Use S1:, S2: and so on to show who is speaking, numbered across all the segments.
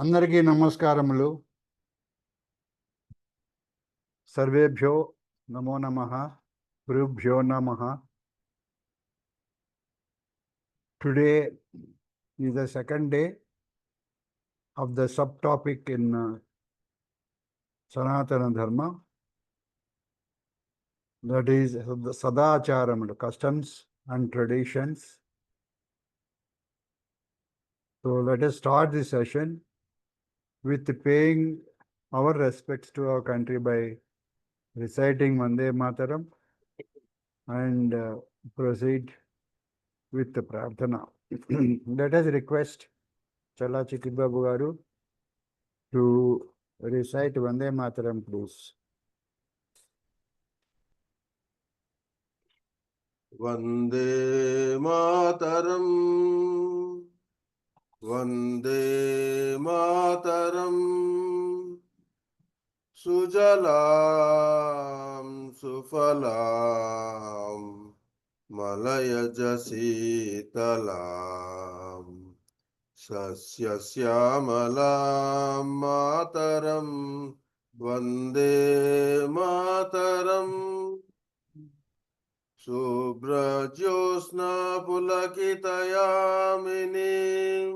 S1: అందరికీ నమస్కారములు. సర్వేభ్యో నమో నమః, గురుభ్యో నమః. Today is the second day of the subtopic in Sanaatana Dharma, that is the Sadacharam, customs and traditions. So let us start this session with paying our respects to our country by reciting Vande Mataram and proceed with the prarthana. Let us request Chala Chikkibabu garu to recite Vande Mataram, please.
S2: Vande Mataram, Vande Mataram, Sujalam Sufalam, Malayaj Sitalam, Sasya Syamalam Mataram, Vande Mataram. Subrajosna pulakitayaaminim,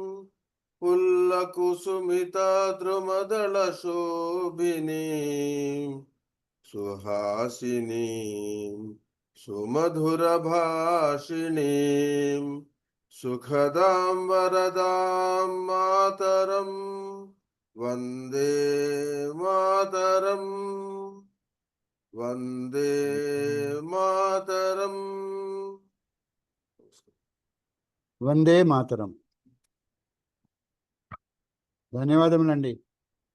S2: pullakusumita drumadala shobhinim, suhasinim, sumadhura bhashinim, sukhadam varadam mataram, Vande Mataram. Vande Mataram.
S1: Vande Mataram. ధన్యవాదములండి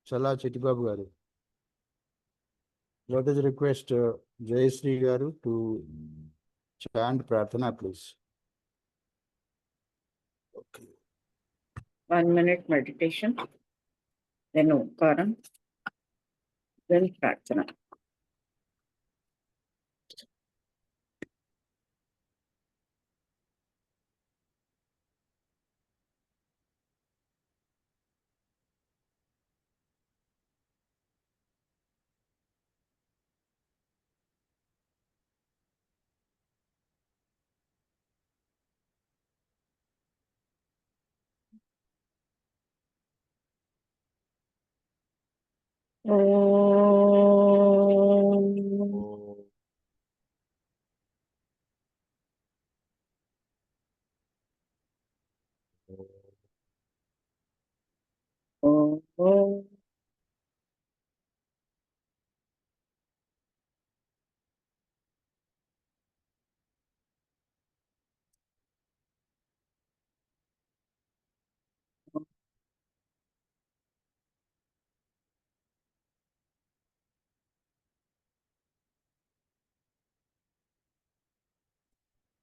S1: చల్లా చిట్టిబాబు గారు. Let us request Jayasri garu to chant prarthana, please.
S3: Okay. 1 minute meditation, then Omkaram, then prarthana.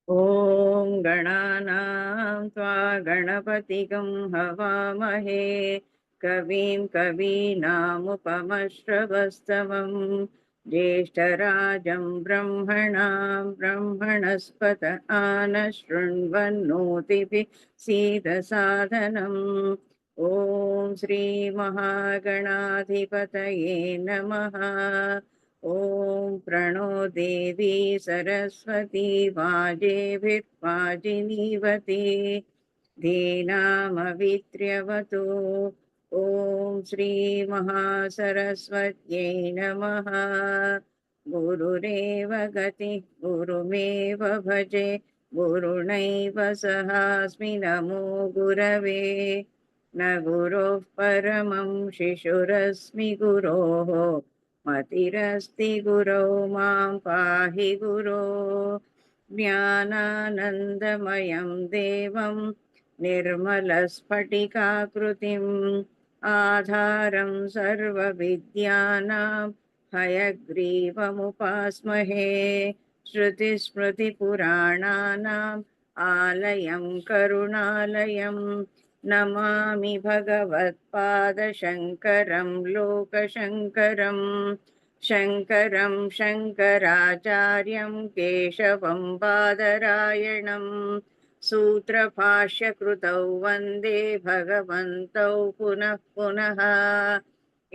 S3: Om Gananam Tva Ganapatikum Havamahe Kavim Kavinam Upamashravasthamam Jeshtarajam Brahmanam Brahmanaspata Anashrunvannotipi Sita Sadhanam. Om Sri Mahaganadhipataye Namaha. Om Prano Devi Saraswati Vajevirvajinivati Dhinamavitriyavatu. Om Sri Mahasaraswatye Namaha. Gurureva Gati Gurumeva Bhaje Gurunaiva Sahasmi Namo Gurave. Na Guroh Paramam Shishurasmi Guroho Matirasti Guro Mam Pahi Guro. Jnananandamayam Devam Nirmalaspatikakrutim Adharam Sarva Vidyanam Hayagrivam Shruti Smriti Purananam Alayam Karunalayam. Namami Bhagavat Pada Shankaram Loka Shankaram. Shankaram Shankaracharyam Keshavam Badarayanam. सूत्रभाष्यकृतौ वन्दे भगवन्तौ पुनः पुनः।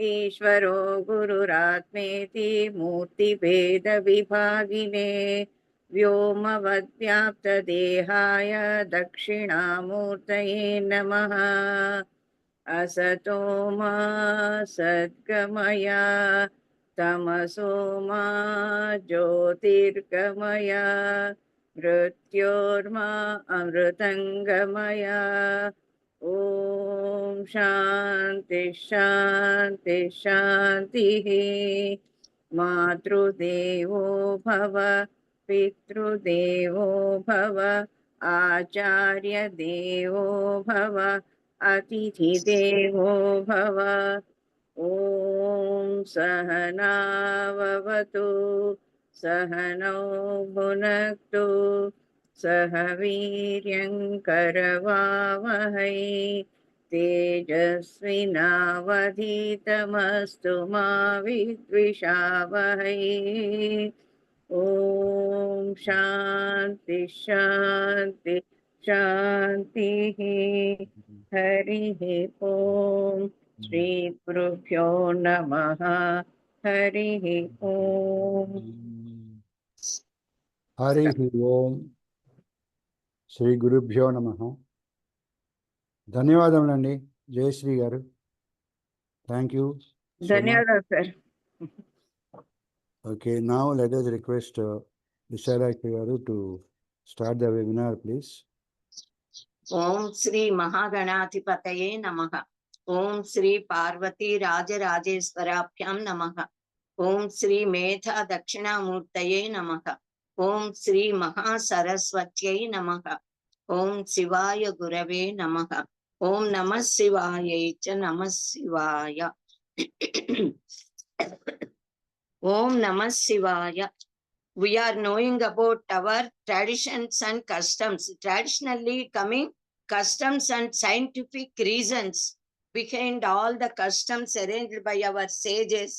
S3: ईश्वरो गुरुरात्मेति मूर्तिभेदविभागिने व्योमवद्व्याप्तदेहाय दक्षिणामूर्तये नमः। असतो मा सद्गमय तमसो मा ज्योतिर्गमय मृत्योर्मा अमृतङ्गमय। ॐ शान्ति शान्ति शान्तिः। मातृदेवो भव पितृदेवो भव आचार्यदेवो भव अतिथिदेवो भव। ॐ सहनाववतु सहनौ भुनक्तु सह वीर्यङ्करवावहै तेजस्विनावधीतमस्तु मा विद्विषावहै। ॐ शान्ति शान्ति शान्तिः। हरिः ॐ श्रीगुरुभ्यो नमः। हरिः ॐ।
S1: Harihi Om. శ్రీ గురుభ్యో నమః. ధన్యవాదములండి జయశ్రీ గారు. Thank you.
S3: ధన్యవాదాలు sir.
S1: Okay, now let us request Visalakshi garu to start the webinar, please.
S4: ఓం శ్రీ మహాగణాధిపతయే నమః. ఓం శ్రీ పార్వతీ రాజరాజేశ్వరాభ్యాం నమః. ఓం శ్రీ మేధా దక్షిణామూర్తయే నమః. ఓం శ్రీ మహాసరస్వత్యై నమః. ఓం శివాయ గురవే నమః. ఓం నమః శివాయై చ నమః శివాయ. ఓం నమః శివాయ. We are knowing about our traditions and customs. Traditionally coming customs and scientific reasons behind all the customs arranged by our sages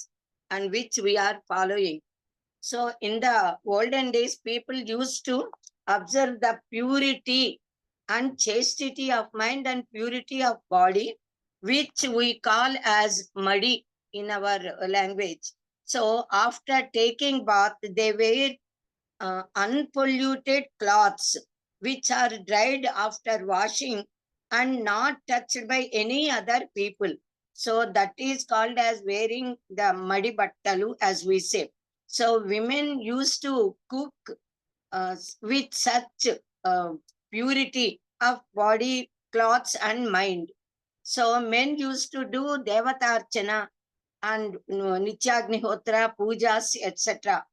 S4: and which we are following. So in the olden days, people used to observe the purity and chastity of mind and purity of body, which we call as madi in our language. So after taking bath, they wear unpolluted cloths, which are dried after washing and not touched by any other people. So that is called as wearing the madi battalu, as we say. So women used to cook with such purity of body, clothes and mind. So men used to do devatarchana and nityagnihotra, pujas, etc.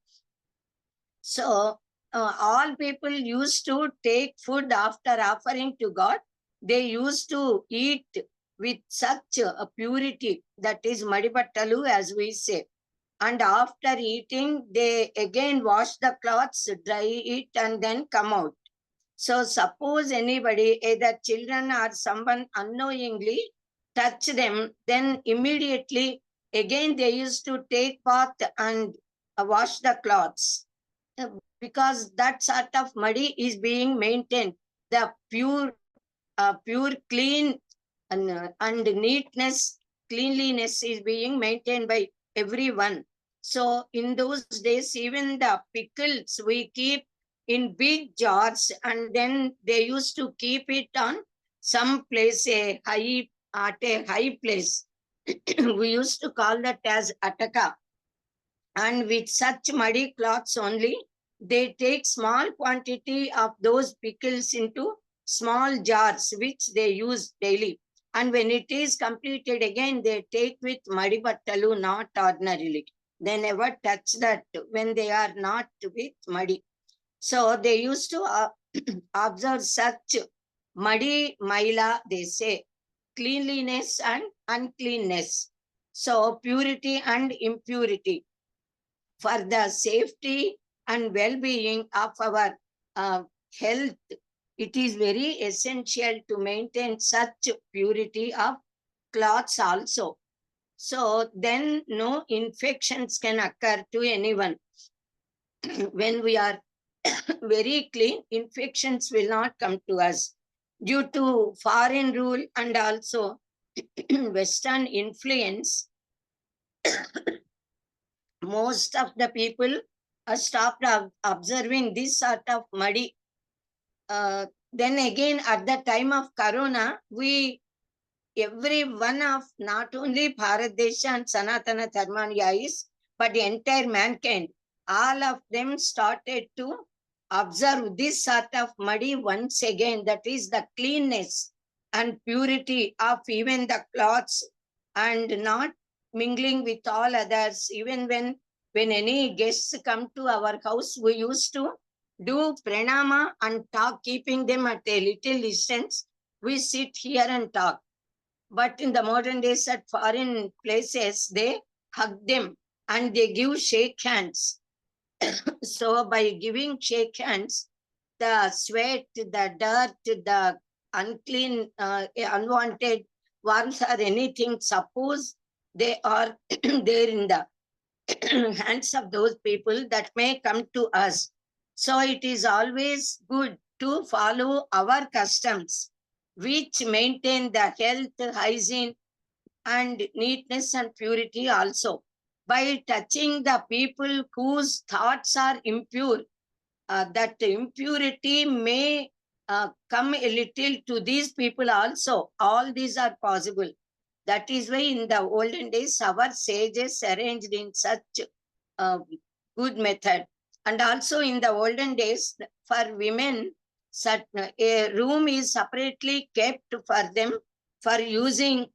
S4: So all people used to take food after offering to God. They used to eat with such a purity, that is madibattalu, as we say. And after eating, they again wash the clothes, dry it, and then come out. So suppose anybody, either children or someone unknowingly touch them, then immediately again they used to take bath and wash the clothes, because that sort of madi is being maintained. The pure clean and neatness, cleanliness is being maintained by everyone. So in those days, even the pickles we keep in big jars, and then they used to keep it on some place, at a high place. We used to call that as ataka. And with such muddy cloths only, they take small quantity of those pickles into small jars, which they use daily. And when it is completed again, they take with madi battalu, not ordinarily. They never touch that when they are not with madi. So they used to observe such madi maila, they say, cleanliness and uncleanness. So purity and impurity. For the safety and well-being of our health, it is very essential to maintain such purity of cloths also. So then no infections can occur to anyone. When we are very clean, infections will not come to us. Due to foreign rule and also Western influence, most of the people stopped observing this sort of muddy. Then again, at the time of Corona, every one of not only Bharat Desha and Sanatana Dharmaniyais, but the entire mankind, all of them started to observe this sort of muddy once again, that is the cleanness and purity of even the clothes, and not mingling with all others. Even when any guests come to our house, we used to do pranama and talk, keeping them at a little distance. We sit here and talk. But in the modern days at foreign places, they hug them and they give shake hands. So by giving shake hands, the sweat, the dirt, the unclean, unwanted worms or anything, suppose they are there in the hands of those people, that may come to us. So it is always good to follow our customs, which maintain the health, hygiene, and neatness and purity also. By touching the people whose thoughts are impure, that impurity may come a little to these people also. All these are possible. That is why in the olden days, our sages arranged in such good method. And also in the olden days, for women, a room is separately kept for them for using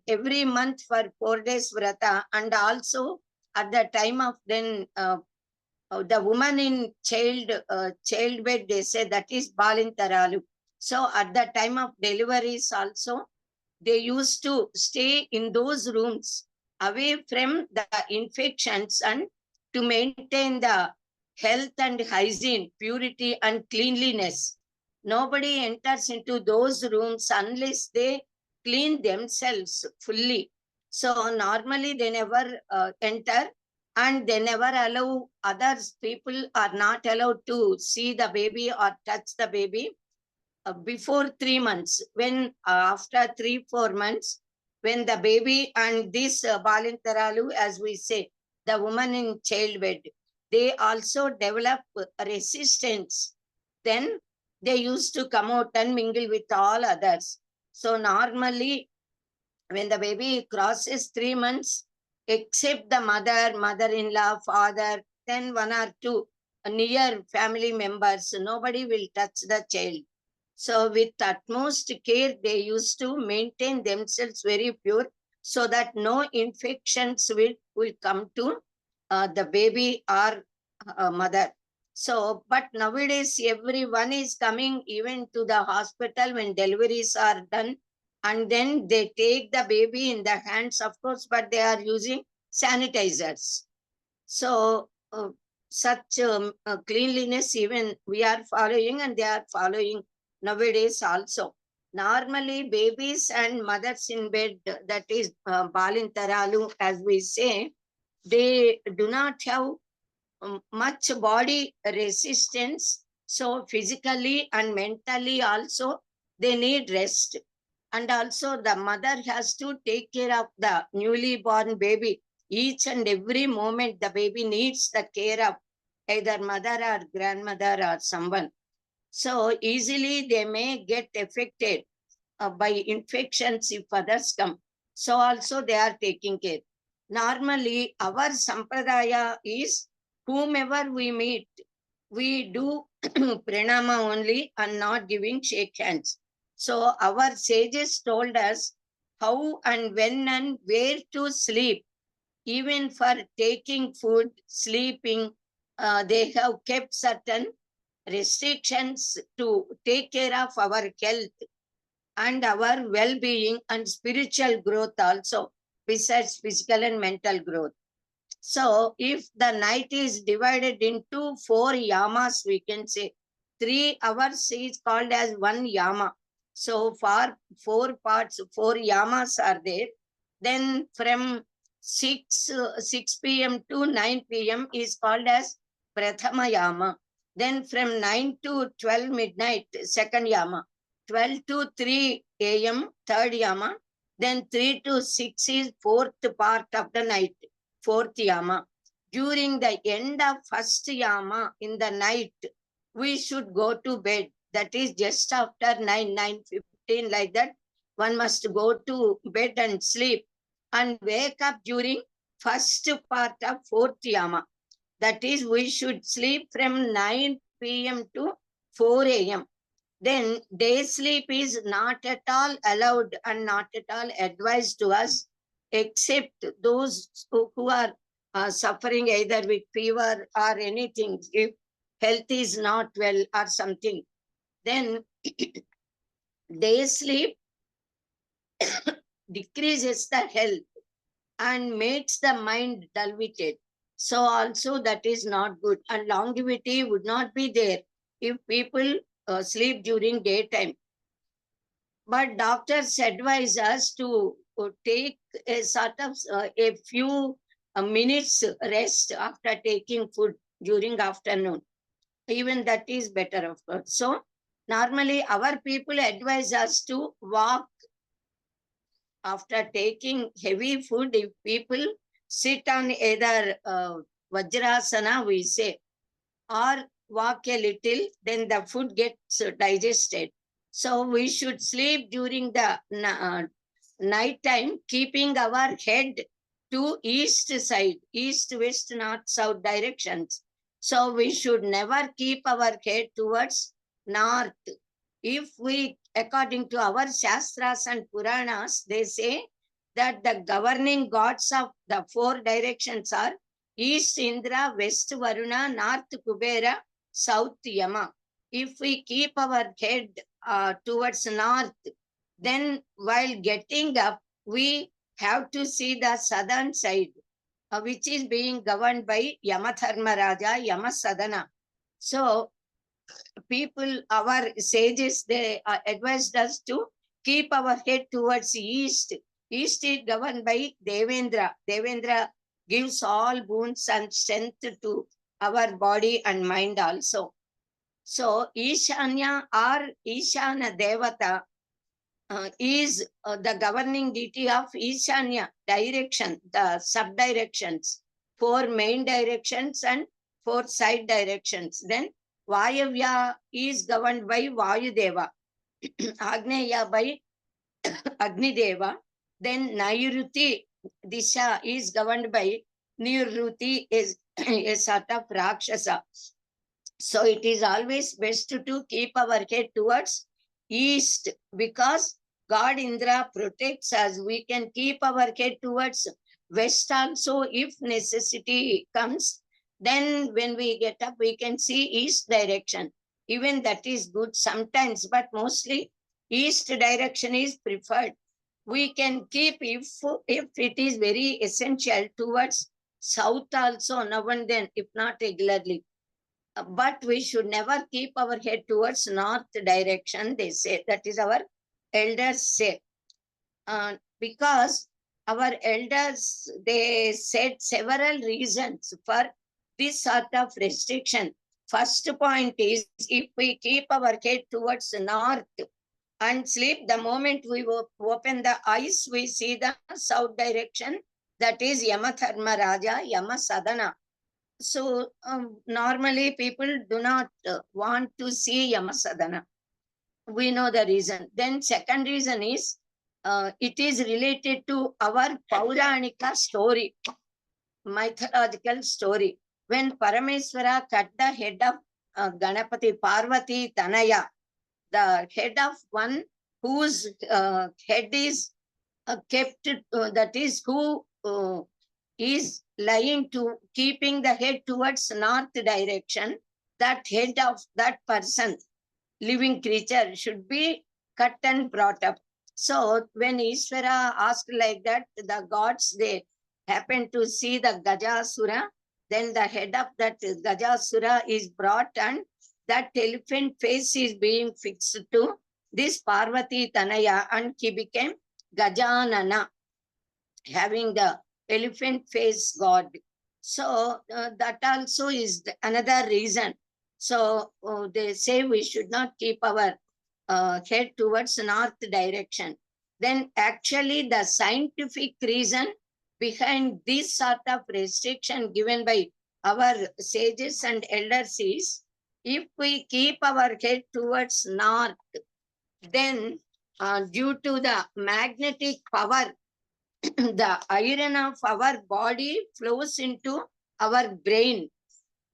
S4: every month for 4 days vrata. And also at the time of then the woman in childbed, they say that is balintaralu. So at the time of deliveries also, they used to stay in those rooms away from the infections and to maintain the health and hygiene, purity and cleanliness. Nobody enters into those rooms unless they clean themselves fully. So normally they never enter, and they never allow others. People are not allowed to see the baby or touch the baby before 3 months. When after 3-4 months, when the baby and this balintaralu, as we say, the woman in childbed, they also develop resistance. Then they used to come out and mingle with all others. So normally, when the baby crosses 3 months, except the mother, mother-in-law, father, then 1 or 2 near family members, nobody will touch the child. So with utmost care, they used to maintain themselves very pure, so that no infections will come to the baby or mother. So, but nowadays everyone is coming even to the hospital when deliveries are done, and then they take the baby in the hands, of course, but they are using sanitizers. So such cleanliness even we are following, and they are following nowadays also. Normally babies and mothers in bed, that is balintaralu as we say, they do not have much body resistance. So physically and mentally also they need rest. And also the mother has to take care of the newly born baby. Each and every moment the baby needs the care of either mother or grandmother or someone. So easily they may get affected by infections if others come. So also they are taking care. Normally our sampradaya is, whomever we meet, we do pranama only and not giving shake hands. So our sages told us how and when and where to sleep. Even for taking food, sleeping, they have kept certain restrictions to take care of our health and our well-being and spiritual growth also, besides physical and mental growth. So if the night is divided into 4 yamas, we can say 3 hours is called as 1 yama. So for 4 parts, 4 yamas are there. Then from 6 p.m. to 9 p.m. is called as Prathama Yama. Then from 9 to 12 midnight, second yama. 12 to 3 a.m., third yama. Then 3 to 6 is fourth part of the night, fourth yama. During the end of first yama in the night, we should go to bed. That is just after 9, 9:15, like that. One must go to bed and sleep and wake up during first part of fourth yama. That is, we should sleep from 9 p.m. to 4 a.m. Then day sleep is not at all allowed and not at all advised to us, except those who are suffering either with fever or anything, if health is not well or something. Then day sleep decreases the health and makes the mind dull-witted. So also that is not good. And longevity would not be there if people sleep during daytime. But doctors advise us to take a sort of a few minutes rest after taking food during afternoon. Even that is better, of course. So normally our people advise us to walk after taking heavy food. If people sit on either Vajrasana, we say, or walk a little, then the food gets digested. So we should sleep during the night time, keeping our head to east side, east, west, north, south directions. So we should never keep our head towards north. If we, according to our Shastras and Puranas, they say that the governing gods of the four directions are East Indra, West Varuna, North Kubera, South Yama. If we keep our head towards north, then while getting up, we have to see the southern side, which is being governed by Yama Dharma Raja, Yama Sadana. So people, our sages, they advised us to keep our head towards east. East is governed by Devendra. Devendra gives all boons and strength to our body and mind also. So Ishanya or Ishana Devata is the governing deity of Ishanya direction, the sub-directions, 4 main directions and 4 side directions. Then Vayavya is governed by Vayudeva, Agneya by Agnideva. Then Nairuti Disha is governed by Niruti, is a sort of Rakshasa. So it is always best to keep our head towards east, because God Indra protects us. We can keep our head towards west also if necessity comes. Then when we get up, we can see east direction. Even that is good sometimes, but mostly east direction is preferred. We can keep, if it is very essential, towards south also now and then, if not regularly. But we should never keep our head towards north direction, they say. That is our elders say. Because our elders, they said several reasons for this sort of restriction. First point is, if we keep our head towards north and sleep, the moment we open the eyes, we see the south direction. That is Yama Dharma Raja, Yama Sadana. So normally people do not want to see Yama Sadana. We know the reason. Then second reason is, it is related to our Pauranika story, mythological story. When Parameswara cut the head of Ganapati Parvati Tanaya, the head of one whose head is kept, that is who is lying to keeping the head towards north direction, that head of that person, living creature, should be cut and brought up. So when Ishvara asked like that, the gods, they happened to see the Gajasura. Then the head of that Gajasura is brought, and that elephant face is being fixed to this Parvati Tanaya, and he became Gajanana, having the elephant face god. So that also is another reason. So they say we should not keep our head towards north direction. Then actually the scientific reason behind this sort of restriction given by our sages and elders is, if we keep our head towards north, then due to the magnetic power, the iron of our body flows into our brain.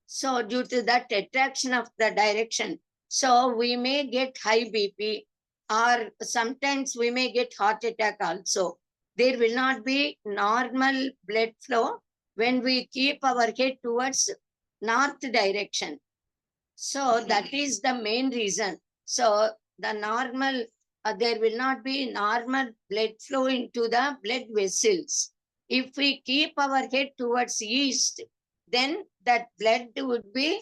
S4: So due to that attraction of the direction, so we may get high BP, or sometimes we may get heart attack also. There will not be normal blood flow when we keep our head towards north direction. So that is the main reason. So the normal, there will not be normal blood flow into the blood vessels. If we keep our head towards east, then that blood would be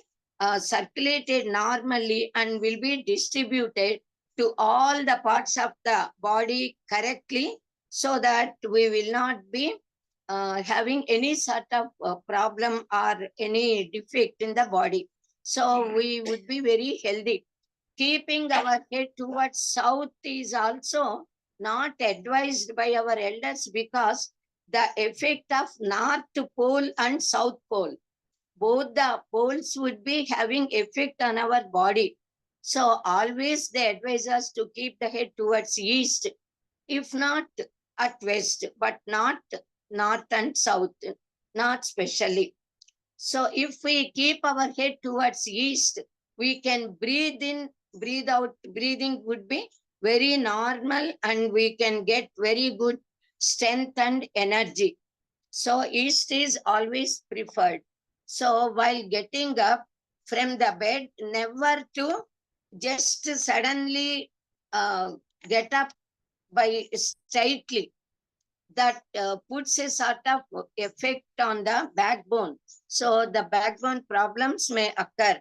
S4: circulated normally and will be distributed to all the parts of the body correctly, so that we will not be having any sort of problem or any defect in the body. So we would be very healthy. Keeping our head towards south is also not advised by our elders, because the effect of north pole and south pole, both the poles would be having effect on our body. So always they advise us to keep the head towards east, if not at west, but not north and south, not specially. So if we keep our head towards east, we can breathe in, breathe out. Breathing would be very normal and we can get very good strength and energy. So east is always preferred. So while getting up from the bed, never to just suddenly get up by straightly. That puts a sort of effect on the backbone. So the backbone problems may occur.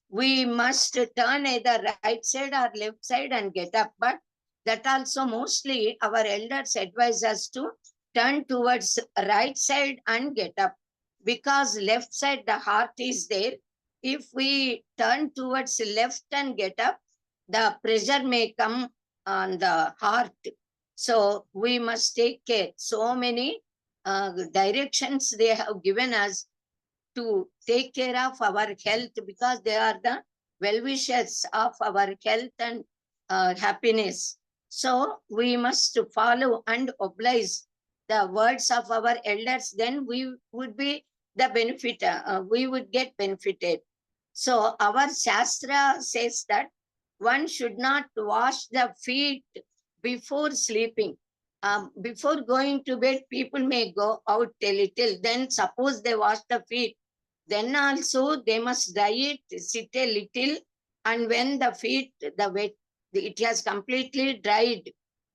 S4: We must turn either right side or left side and get up. But that also mostly our elders advise us to turn towards right side and get up. Because left side, the heart is there. If we turn towards left and get up, the pressure may come on the heart. So we must take care. So many directions they have given us to take care of our health, because they are the well-wishers of our health and happiness. So we must follow and oblige the words of our elders, then we would be the benefiter, we would get benefited. So our Shastra says that one should not wash the feet before sleeping. Before going to bed, people may go out a little. Then suppose they wash the feet, then also they must dry it, sit a little. And when the feet, the wet, it has completely dried,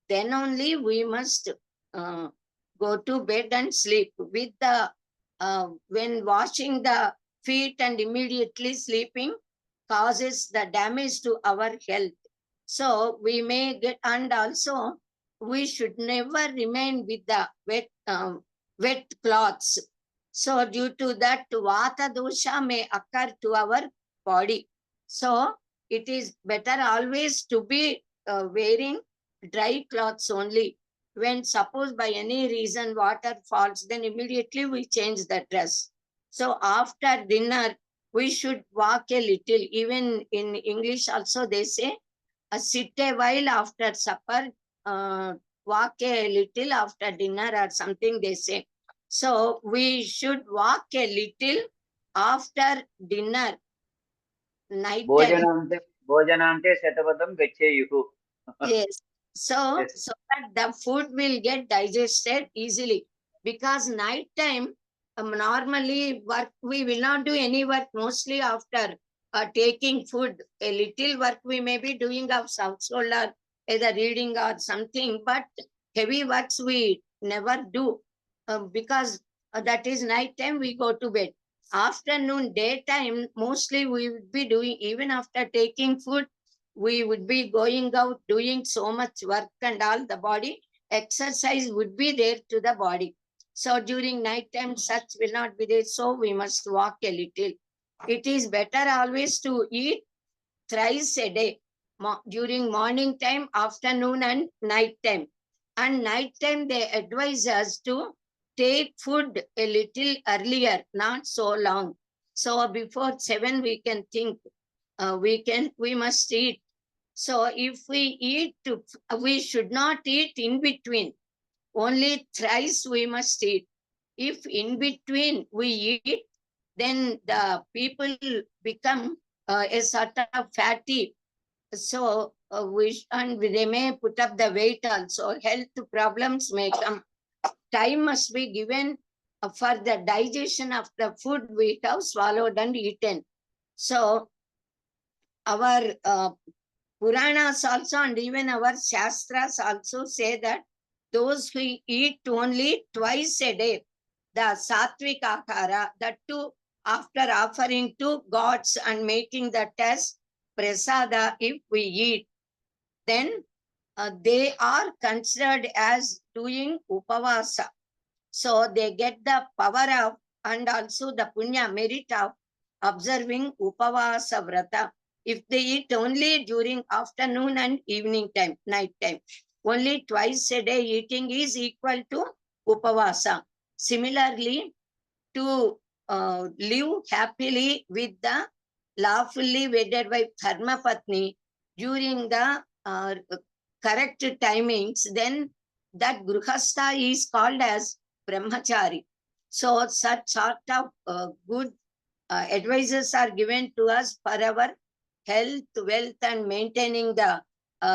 S4: then only we must go to bed and sleep. With the when washing the feet and immediately sleeping causes the damage to our health. So we may get, and also we should never remain with the wet cloths. So due to that, vata dosha may occur to our body. So it is better always to be wearing dry clothes only. When suppose by any reason water falls, then immediately we change the dress. So after dinner, we should walk a little. Even in English also they say, sit a while after supper, walk a little after dinner or something they say. So we should walk a little after dinner, night time.
S5: భోజనాంతే శతపథం గచ్చేయుః.
S4: Yes. So,
S5: Yes.
S4: so that the food will get digested easily. Because night time, normally work, we will not do any work mostly after taking food. A little work we may be doing of household or either reading or something, but heavy works we never do, because that is night time we go to bed. Afternoon, daytime, mostly we would be doing, even after taking food, we would be going out doing so much work and all, the body exercise would be there to the body. So during night time, such will not be there. So we must walk a little. It is better always to eat thrice a day, during morning time, afternoon and night time. And night time they advise us to take food a little earlier, not so long. So before 7 we can think, we must eat. So if we eat, we should not eat in between. Only thrice we must eat. If in between we eat, then the people become a sort of fatty. So and they may put up the weight also. Health problems may come. Time must be given for the digestion of the food we have swallowed and eaten. So our Puranas also and even our Shastras also say that those who eat only twice a day, the Sattvic Akara, that too after offering to gods and making that as prasada, if we eat, then they are considered as doing upavasa. So they get the power of and also the punya merit of observing upavasa vrata. If they eat only during afternoon and evening time, night time, only twice a day eating is equal to upavasa. Similarly, to live happily with the lawfully wedded wife Dharma Patni during the correct timings, then that Gruhastha is called as Brahmachari. So such sort of good advices are given to us for our health, wealth, and maintaining the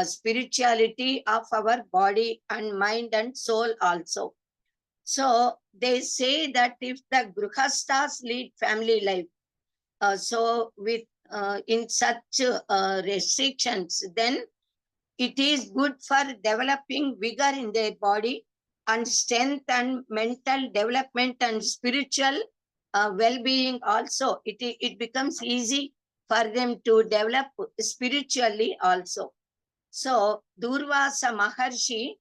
S4: spirituality of our body and mind and soul also. So they say that if the Gruhasthas lead family life, so with in such restrictions, then it is good for developing vigor in their body and strength and mental development and spiritual well-being also. It becomes easy for them to develop spiritually also. So Durvasa Maharshi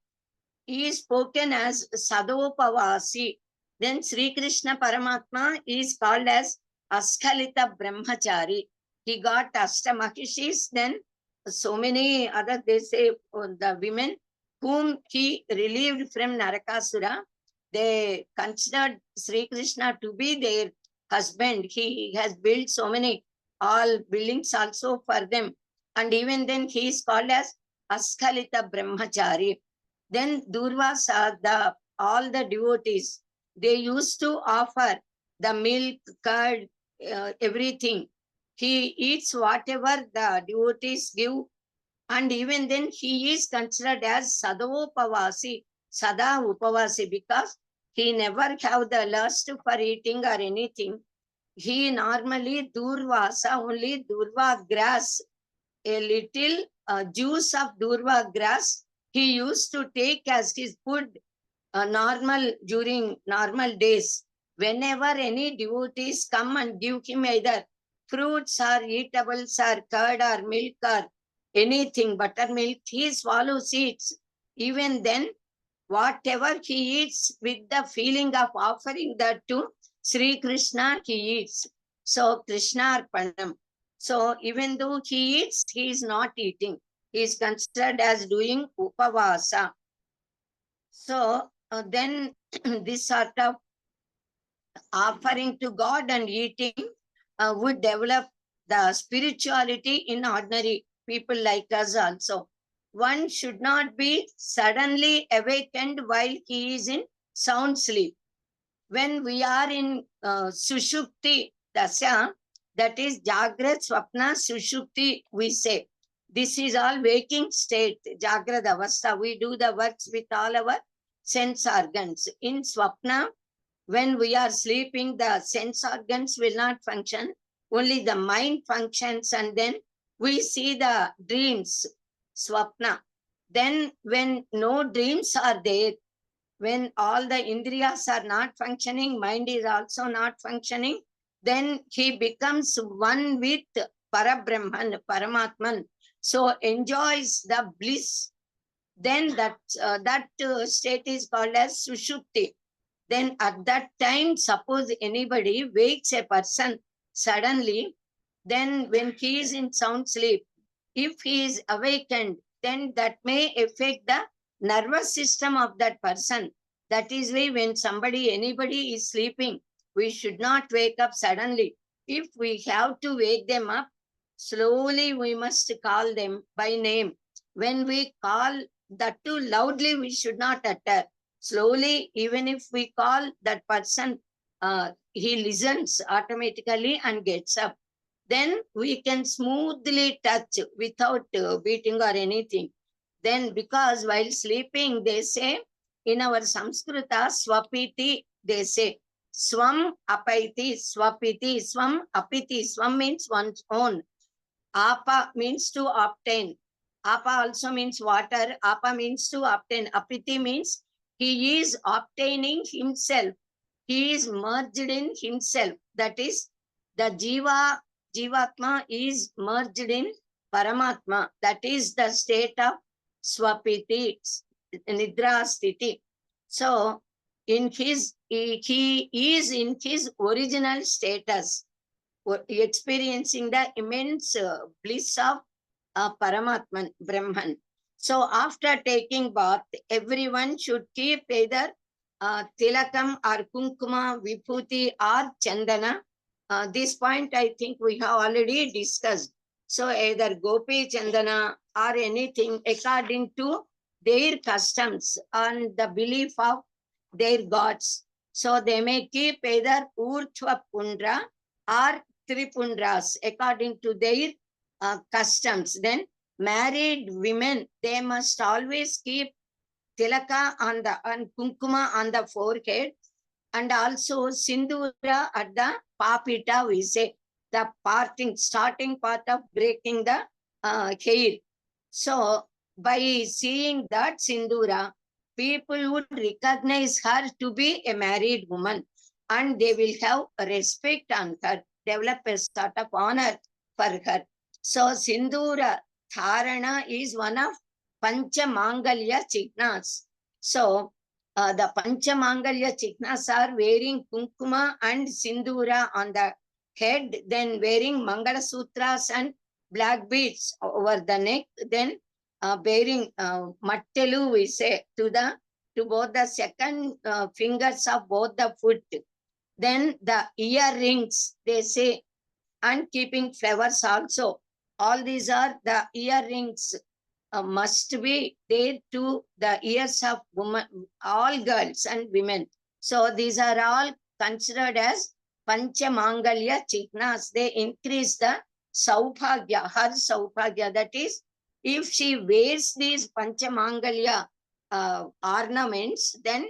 S4: is spoken as Sadopavasi. Then Sri Krishna Paramatma is called as Askhalita Brahmachari. He got Ashtamahishis, then so many other, they say the women whom he relieved from Narakasura, they considered Sri Krishna to be their husband. He has built so many all buildings also for them. And even then he is called as Askhalita Brahmachari. Then Durvasa, all the devotees, they used to offer the milk, curd, everything. He eats whatever the devotees give, and even then he is considered as Sadopavasi, Sada Upavasi, because he never have the lust for eating or anything. He normally Durvasa, only Durva grass, a little juice of Durva grass, he used to take as his food during normal days. Whenever any devotees come and give him either fruits or eatables or curd or milk or anything, buttermilk, he swallows it. Even then, whatever he eats with the feeling of offering that to Sri Krishna, he eats. So Krishna Arpanam. So even though he eats, he is not eating. He is considered as doing upavasa. So then this sort of offering to God and eating would develop the spirituality in ordinary people like us also. One should not be suddenly awakened while he is in sound sleep. When we are in Sushupti Dasya, that is Jagrat, Swapna, Sushupti, we say. This is all waking state, Jagrat Avastha. We do the works with all our sense organs. In Swapna, when we are sleeping, the sense organs will not function. Only the mind functions, and then we see the dreams, Swapna. Then when no dreams are there, when all the indriyas are not functioning, mind is also not functioning, then he becomes one with Parabrahman, Paramatman. So enjoys the bliss. Then that state is called as Sushupti. Then at that time, suppose anybody wakes a person suddenly, then when he is in sound sleep, if he is awakened, then that may affect the nervous system of that person. That is why when anybody is sleeping, we should not wake up suddenly. If we have to wake them up, slowly we must call them by name. When we call that too loudly, we should not utter. Slowly, even if we call that person, he listens automatically and gets up. Then we can smoothly touch without beating or anything. Then because while sleeping, they say, in our Samskrita, swapiti, they say, swam apaiti, swapiti, swam apiti. Swam means one's own. Apa means to obtain. Apa also means water. Apa means to obtain. Apiti means he is obtaining himself. He is merged in himself. That is, the Jivatma is merged in Paramatma. That is the state of Swapiti, Nidra Sthiti. So, he is in his original status, experiencing the immense bliss of Paramatman, Brahman. So after taking bath, everyone should keep either tilakam or kunkuma, vibhuti or chandana. This point I think we have already discussed. So either gopi chandana or anything according to their customs and the belief of their gods. So they may keep either urthva pundra or tripundras according to their customs. Then married women, they must always keep tilaka and kunkuma on the forehead, and also sindura at the papita, we say, the starting part of breaking the hair. So by seeing that sindura, people would recognize her to be a married woman, and they will have respect on her, develop a sort of honor for her. So sindura dharana is one of pancha mangalya chiknas. So the pancha mangalya chiknas are wearing kunkuma and sindura on the head, then wearing mangala sutras and black beads over the neck, then bearing mattelu, we say, to both the second fingers of both the foot. Then the earrings, they say, and keeping flowers also. All these are the earrings must be there to the ears of women, all girls and women. So these are all considered as panchamangalya chiknas. They increase the saubhagya, her saubhagya. That is, if she wears these panchamangalya ornaments, then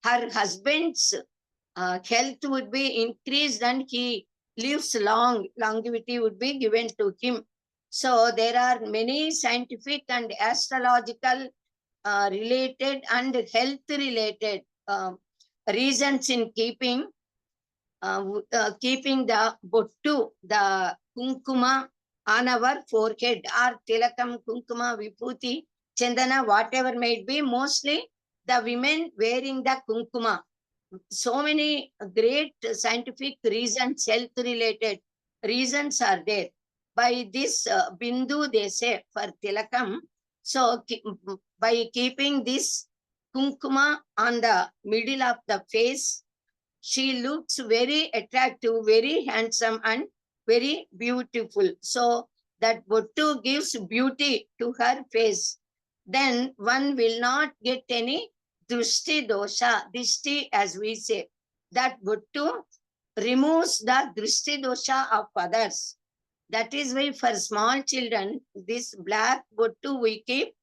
S4: her husband's health would be increased and he lives long, longevity would be given to him. So there are many scientific and astrological related and health related reasons in keeping the bottu, the kunkuma on our forehead, or tilakam, kunkuma, vibhuti, chandana, whatever may be. Mostly the women wearing the kunkuma. So many great scientific reasons, health related reasons are there. By this bindu, they say, for tilakam, so by keeping this kunkuma on the middle of the face, she looks very attractive, very handsome and very beautiful. So that bottu gives beauty to her face. Then one will not get any drishti dosha, dishti as we say. That bottu removes the drishti dosha of others. That is why for small children, this black bottu we keep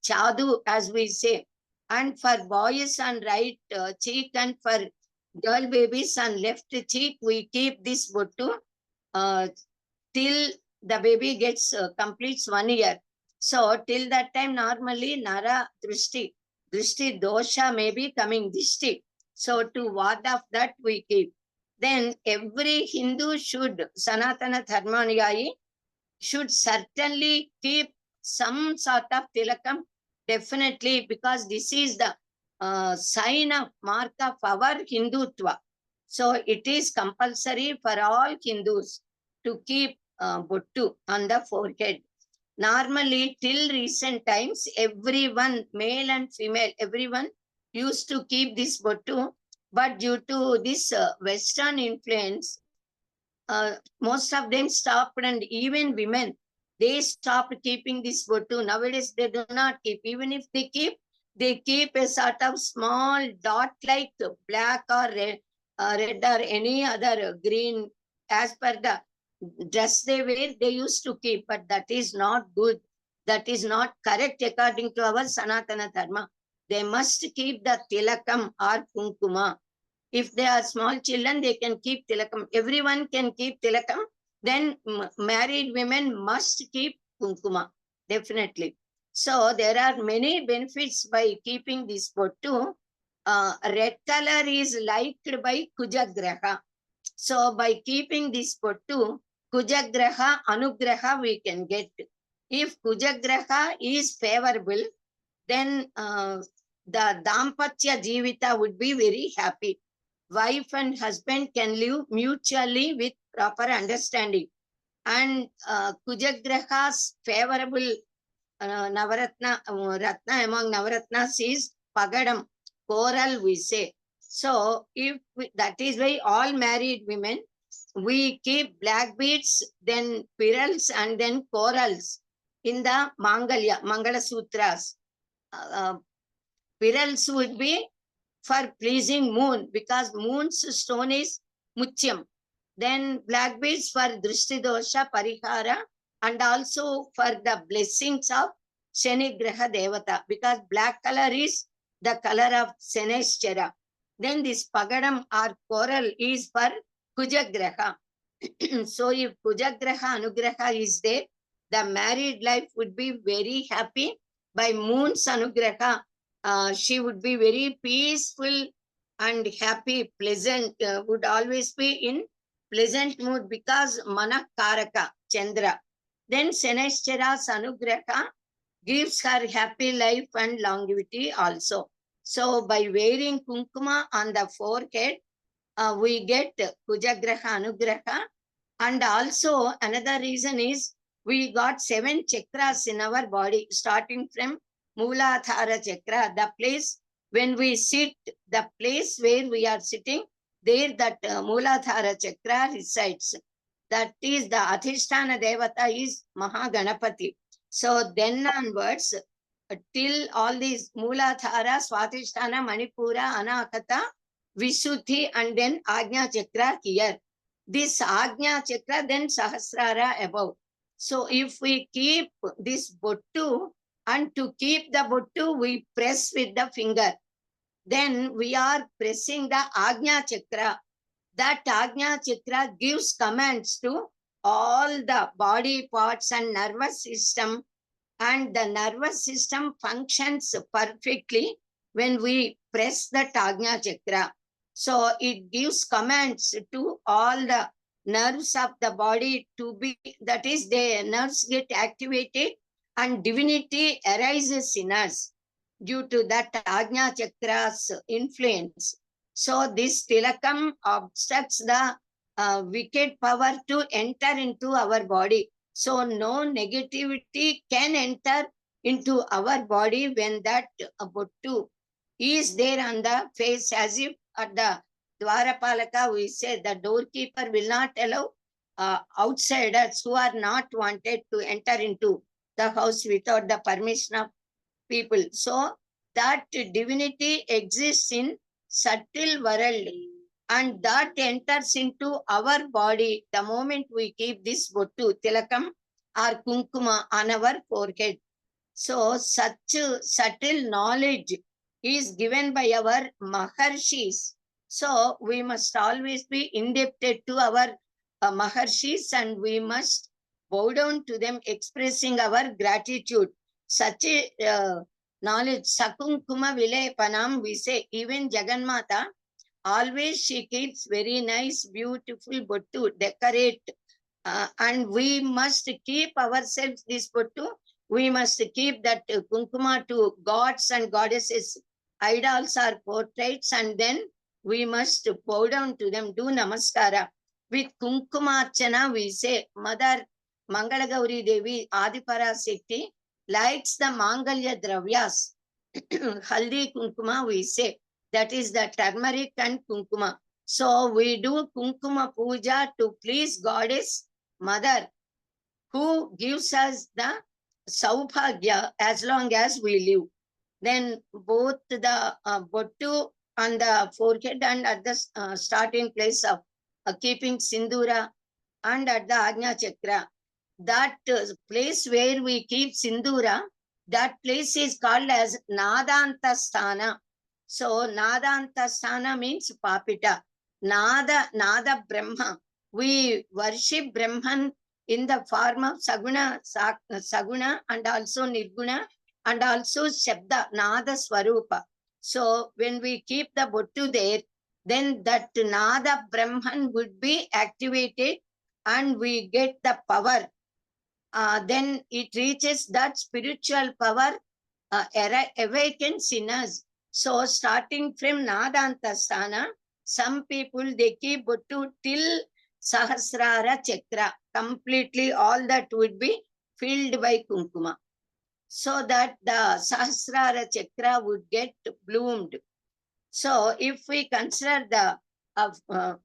S4: chadu as we say. And for boys on right cheek, and for girl babies on left cheek, we keep this bottu till the baby gets completes 1 year. So till that time, normally nara drishti dosha may be coming dishti. So to ward off that we keep. Then every Hindu should, Sanaatana Dharma should certainly keep some sort of tilakam, definitely, because this is the sign of mark of our Hindutva. So it is compulsory for all Hindus to keep bottu on the forehead. Normally, till recent times, everyone, male and female, everyone used to keep this bottu. But due to this Western influence, most of them stopped, and even women, they stopped keeping this bottu. Nowadays, they do not keep. Even if they keep a sort of small dot like black or red or any other green as per the dress they wear, they used to keep, but that is not good. That is not correct according to our Sanaatana Dharma. They must keep the tilakam or kunkuma. If they are small children, they can keep tilakam. Everyone can keep tilakam. Then married women must keep kunkuma, definitely. So there are many benefits by keeping this bottu. Red color is liked by Kujagraha. So by keeping this bottu, Kujagraha, Anugraha we can get. If Kujagraha is favorable, then the Dampatya Jivita would be very happy. Wife and husband can live mutually with proper understanding. And Kujagraha's favorable Navaratna, Ratna among Navaratnas is Pagadam, coral we say. So that is why all married women, we keep black beads, then pearls, and then corals in the Mangalya, Mangala Sutras. Pearls would be for pleasing moon, because moon's stone is Mutyam. Then black beads for Drishti Dosha Parihara, and also for the blessings of Shani Graha Devata, because black color is the color of Seneshchara. Then this Pagadam or coral is for Kujagraha. So if Kujagraha, Anugraha is there, the married life would be very happy. By moon's Anugraha, she would be very peaceful and happy, pleasant, would always be in pleasant mood, because Manakaraka, Chandra. Then Seneshchara's Anugraha gives her happy life and longevity also. So by wearing kunkuma on the forehead, we get Kujagraha, Anugraha. And also another reason is we got 7 chakras in our body, starting from Mooladhara chakra, the place when we sit, the place where we are sitting, there that Mooladhara chakra resides. That is the Adhisthana Devata is Mahaganapati. So then onwards, till all these Mooladhara, Swadhisthana, Manipura, Anahata, Visuddhi, and then Ajna chakra here. This Ajna chakra, then Sahasrara above. So if we keep this bottu, and to keep the bottu, we press with the finger. Then we are pressing the Ajna chakra. That Ajna chakra gives commands to all the body parts and nervous system. And the nervous system functions perfectly when we press the Ajna chakra. So it gives commands to all the nerves of the body to be, that is, the nerves get activated and divinity arises in us due to that Ajna chakra's influence. So this tilakam obstructs the wicked power to enter into our body. So no negativity can enter into our body when that bottu is there on the face, as if at the Dwarapalaka we say the doorkeeper will not allow outsiders who are not wanted to enter into the house without the permission of people. So that divinity exists in subtle world, and that enters into our body the moment we keep this bottu, tilakam or kunkuma on our forehead. So such subtle knowledge is given by our Maharshis. So we must always be indebted to our Maharshis, and we must bow down to them, expressing our gratitude. Such a knowledge, Sakunkuma Vilepanam, we say, even Jagannatha, always she keeps very nice, beautiful bottu, decorate. And we must keep ourselves this bottu. We must keep that kunkuma to gods and goddesses, idols or portraits, and then we must bow down to them, do namaskara. With Kunkumachana, we say, Mother Mangala Gauri Devi Adiparashakti likes the Mangalya Dravyas. Haldi Kunkuma, we say, that is the turmeric and Kunkuma. So we do Kunkuma Puja to please Goddess Mother, who gives us the Saubhagya as long as we live. Then both the bottu on the forehead and at the starting place of keeping Sindura and at the Ajna Chakra, that place where we keep Sindura, that place is called as Nadanta Sthana. So Nadanta Sthana means Papita. Nada Brahma. We worship Brahman in the form of Saguna and also Nirguna and also Shabda, Nada Swarupa. So when we keep the Bottu there, then that Nada Brahman would be activated and we get the power. Then it reaches that spiritual power, awakens in us. So starting from Nadanta Sthana, some people, they keep Bottu till Sahasrara Chakra. Completely all that would be filled by Kunkuma, so that the Sahasrara Chakra would get bloomed. So if we consider the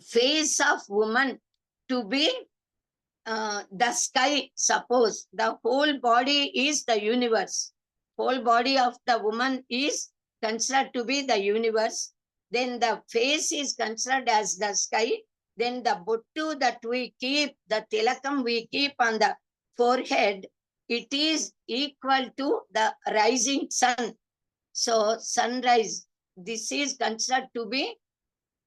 S4: face of woman to be the sky, suppose the whole body is the universe, whole body of the woman is considered to be the universe, then the face is considered as the sky, then the bottu that we keep, the tilakam we keep on the forehead, it is equal to the rising sun. So sunrise, this is considered to be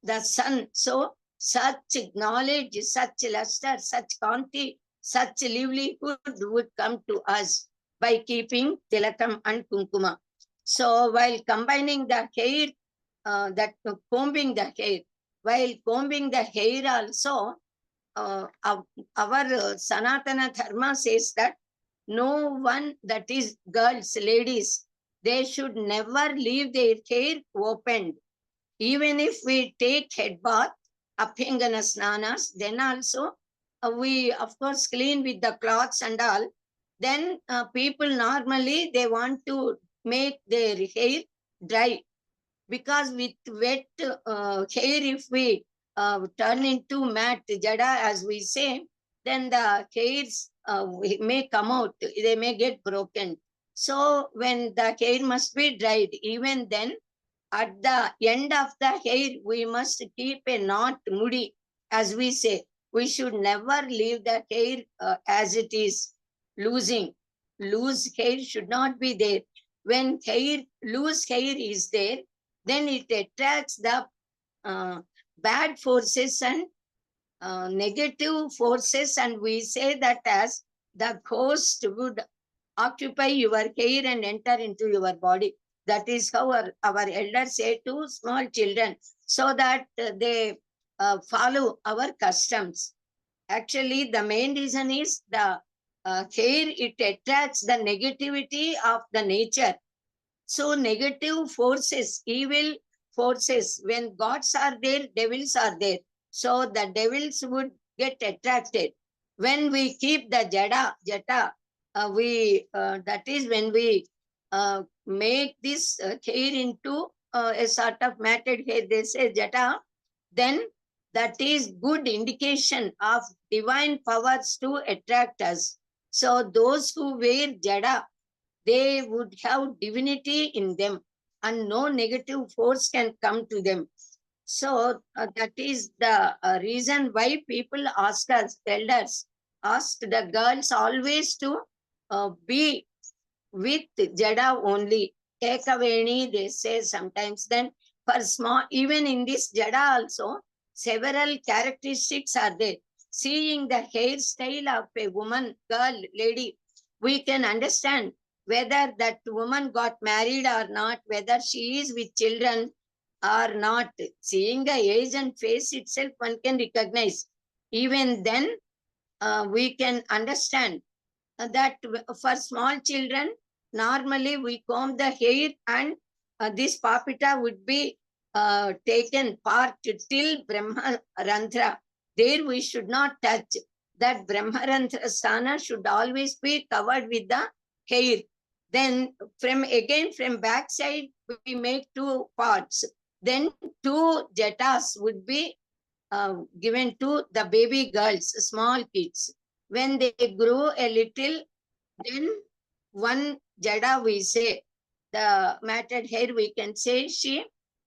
S4: the sun. So such knowledge, such luster, such kanti, such livelihood would come to us by keeping tilakam and kunkuma. So while combining the hair, combing the hair, while combing the hair also, our Sanaatana Dharma says that no one, that is girls, ladies, they should never leave their hair opened. Even if we take head bath, Abhyangana snanas, then also we of course clean with the cloths and all. Then people normally, they want to make their hair dry, because with wet hair, if we turn into mat jada, as we say, then the hairs may come out, they may get broken. So when the hair must be dried, even then at the end of the hair, we must keep a knot mudi, as we say. We should never leave the hair as it is, losing. Loose hair should not be there. When loose hair is there, then it attracts the bad forces and negative forces, and we say that as the ghost would occupy your hair and enter into your body. That is how our elders say to small children, so that they follow our customs. Actually, the main reason is the hair, it attracts the negativity of the nature. So negative forces, evil forces, when gods are there, devils are there. So the devils would get attracted. When we keep the jata, that is when we make this hair into a sort of matted hair, they say jata, then that is good indication of divine powers to attract us. So those who wear jada, they would have divinity in them and no negative force can come to them. So that is the reason why people ask us, elders, ask the girls always to be with jada only. Ekaveni, they say sometimes. Then for small, even in this jada also, several characteristics are there. Seeing the hairstyle of a woman, girl, lady, we can understand whether that woman got married or not, whether she is with children or not. Seeing the age and face itself, one can recognize. Even then, we can understand that for small children, normally we comb the hair and this papita would be taken part till Brahma Ranthra. There we should not touch. That Brahma Ranthra Sthana should always be covered with the hair. Then from backside, we make two parts. Then two jatas would be given to the baby girls, small kids. When they grow a little, then one jada we say, the matted hair we can say she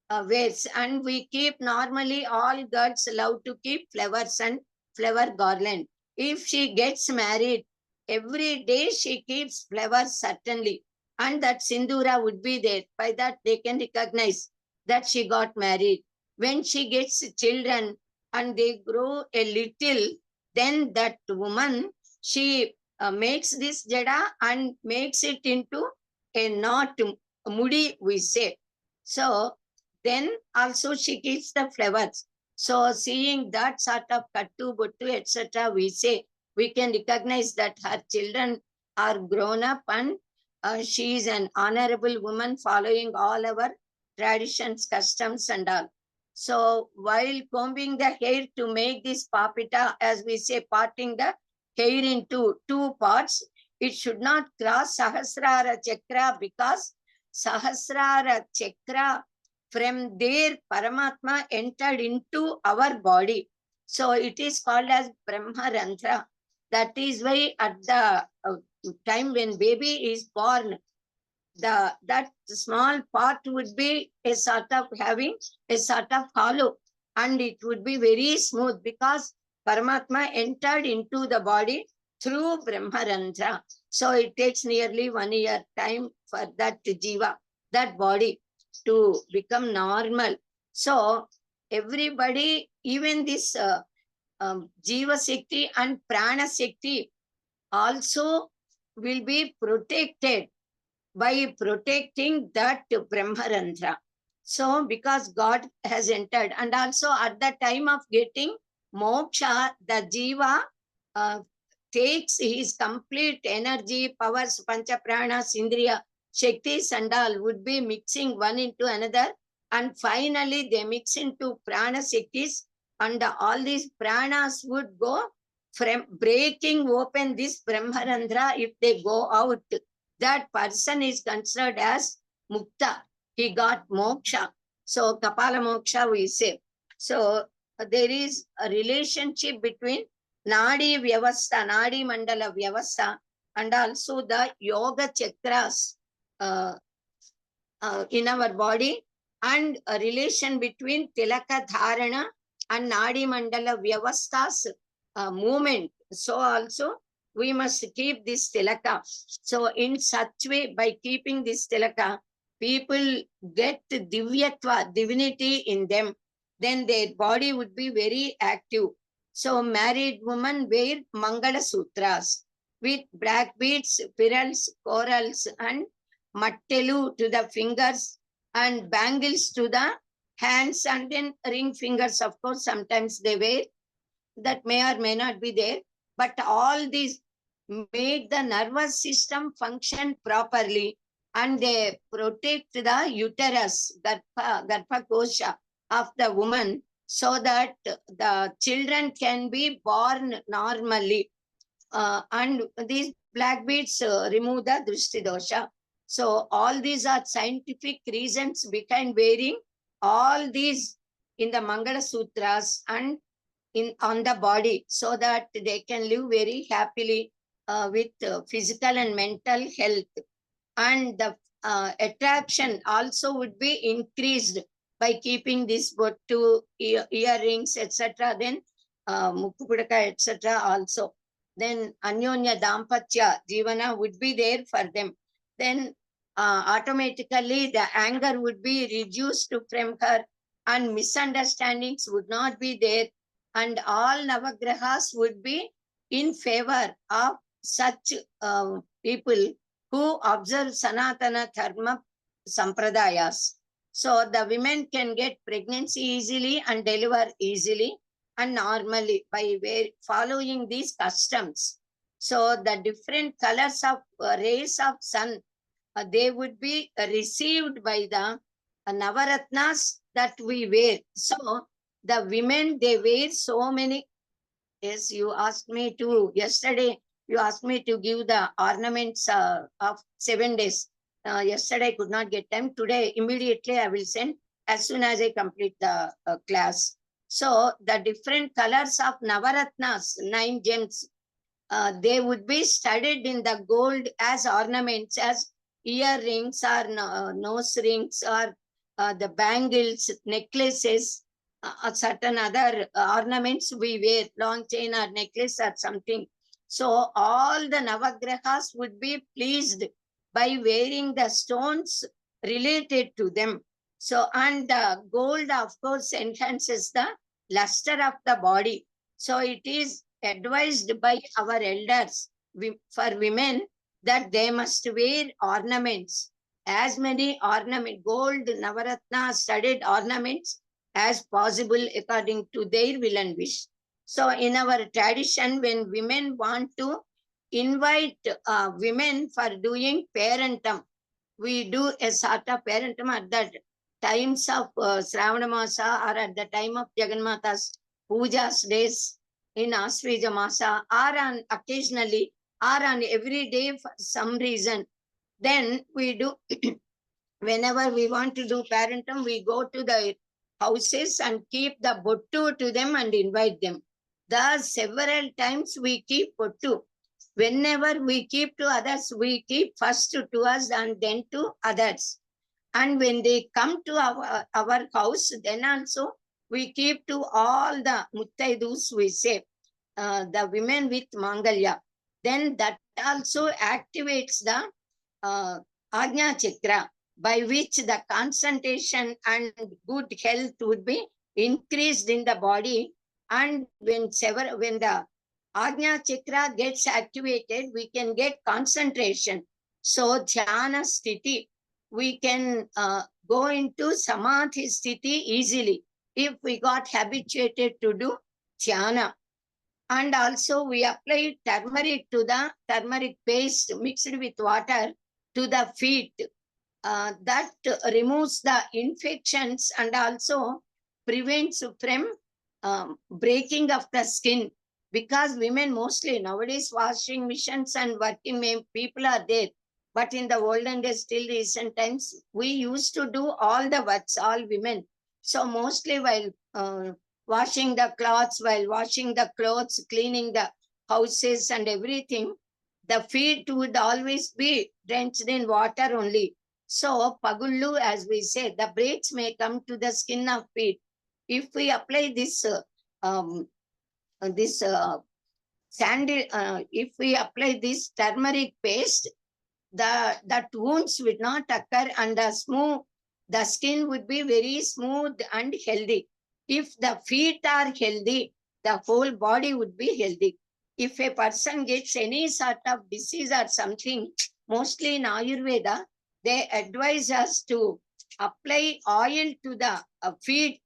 S4: wears. And we keep normally all girls love to keep flowers and flower garland. If she gets married, every day she keeps flowers certainly. And that sindura would be there. By that they can recognize that she got married. When she gets children and they grow a little, then that woman, she makes this jada and makes it into a knot, mudi we say. So then also she keeps the flowers. So seeing that sort of kattu, buttu, etc., we say, we can recognize that her children are grown up and she is an honorable woman following all our traditions, customs and all. So while combing the hair to make this papita, as we say, parting the hair into two parts, it should not cross Sahasrara Chakra, because Sahasrara Chakra, from there Paramatma entered into our body. So it is called as Brahma Ranthra. That is why at the time when baby is born, that small part would be a sort of having a sort of hollow, and it would be very smooth because Paramatma entered into the body through Brahmarandra. So it takes nearly 1 year time for that jiva, that body, to become normal. So everybody, even this jiva Shakti and Prana Shakti also will be protected by protecting that Brahmarandra. So because God has entered, and also at the time of getting moksha, the jiva takes his complete energy, powers, pancha pranas, indriya, shaktis and all would be mixing one into another, and finally they mix into prana shaktis, and all these pranas would go from breaking open this Brahmarandra. If they go out, that person is considered as mukta. He got moksha. So kapala moksha we say. So there is a relationship between nadi vyavastha, nadi mandala vyavastha, and also the yoga chakras in our body, and a relation between tilaka dharana and nadi mandala vyavasthas movement. So also we must keep this tilaka. So in such way, by keeping this tilaka, people get divyatva, divinity in them. Then their body would be very active. So married women wear Mangala Sutras with black beads, pearls, corals, and mattelu to the fingers, and bangles to the hands, and then ring fingers, of course, sometimes they wear. That may or may not be there. But all these make the nervous system function properly, and they protect the uterus, Garpa Kosha of the woman, so that the children can be born normally. And these black beads remove the Drishti dosha. So all these are scientific reasons behind wearing all these in the Mangala Sutras and on the body, so that they can live very happily with physical and mental health. And the attraction also would be increased by keeping this bottu, earrings, etc. Then mukupudaka, etc. also. Then anyonya dampatya jivana would be there for them. Then automatically the anger would be reduced from her, and misunderstandings would not be there, and all navagrahas would be in favor of such people who observe Sanaatana Dharma Sampradayas. So the women can get pregnancy easily and deliver easily and normally by following these customs. So the different colors of rays of sun, they would be received by the Navaratnas that we wear. So the women, they wear so many. Yes, you asked me to, yesterday, you asked me to give the ornaments of 7 days. Yesterday I could not get time. Today, immediately I will send as soon as I complete the class. So the different colors of Navaratnas, 9 gems, they would be studied in the gold as ornaments, as earrings or nose rings, or the bangles, necklaces, certain other ornaments we wear, long chain or necklace or something. So all the Navagrahas would be pleased by wearing the stones related to them. So, and gold, of course, enhances the luster of the body. So it is advised by our elders for women that they must wear ornaments, as many gold, Navaratna studded ornaments as possible according to their will and wish. So in our tradition, when women want to invite women for doing parentum, we do a sort of parentum at the times of Shravana Masa, or at the time of Jagannatha's pujas days in Asvija Masa, or on occasionally, or on every day for some reason. Then we do, whenever we want to do parentum, we go to the houses and keep the bottu to them and invite them. Thus, several times we keep bottu. Whenever we keep to others, we keep first to us and then to others. And when they come to our house, then also we keep to all the muttaidus, we say, the women with Mangalya. Then that also activates the Ajna Chakra, by which the concentration and good health would be increased in the body. And when the Ajna Chakra gets activated, we can get concentration. So Dhyana Sthiti, we can go into Samadhi Sthiti easily if we got habituated to do Dhyana. And also we apply turmeric paste mixed with water to the feet. That removes the infections and also prevents from breaking of the skin. Because women mostly nowadays, washing machines and working people are there. But in the olden days, till recent times, we used to do all the works, all women. So mostly while washing the clothes, cleaning the houses and everything, the feet would always be drenched in water only. So pagullu, as we say, the breaks may come to the skin of feet. If we apply this if we apply this turmeric paste, that wounds would not occur, and the skin would be very smooth and healthy. If the feet are healthy, the whole body would be healthy. If a person gets any sort of disease or something, mostly in Ayurveda, they advise us to apply oil to the feet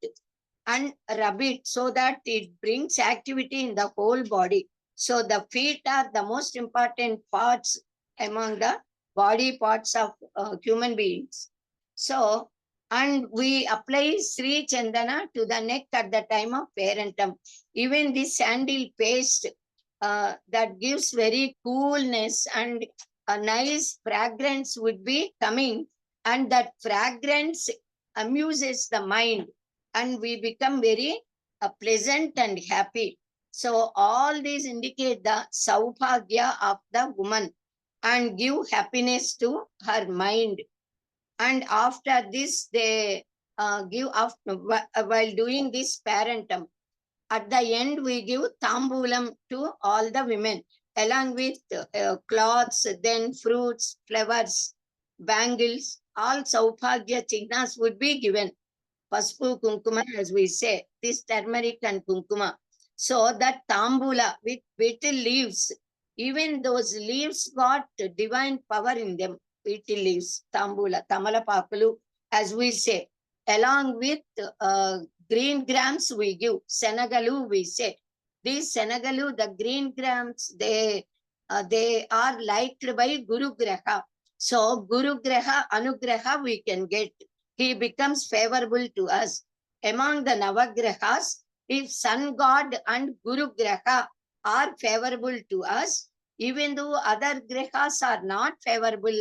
S4: and rub it so that it brings activity in the whole body. So the feet are the most important parts among the body parts of human beings. So, and we apply Sri Chandana to the neck at the time of parentum. Even this sandal paste that gives very coolness, and a nice fragrance would be coming, and that fragrance amuses the mind, and we become very pleasant and happy. So all these indicate the saubhagya of the woman and give happiness to her mind. And after this, they give, while doing this parentum, at the end, we give tambulam to all the women, along with cloths, then fruits, flowers, bangles, all saubhagya chignas would be given. Paspu kunkuma, as we say, this turmeric and kunkuma. So that tambula with betel leaves, even those leaves got divine power in them. Betel leaves, tambula, tamala papalu, as we say, along with green grams we give, Senagalu we say. These Senagalu, the green grams, they are liked by Guru Graha. So Guru Graha, Anugraha we can get. he becomes favorable to us. Among the Navagrahas, if Sun God and Guru Graha are favorable to us, even though other grahas are not favorable,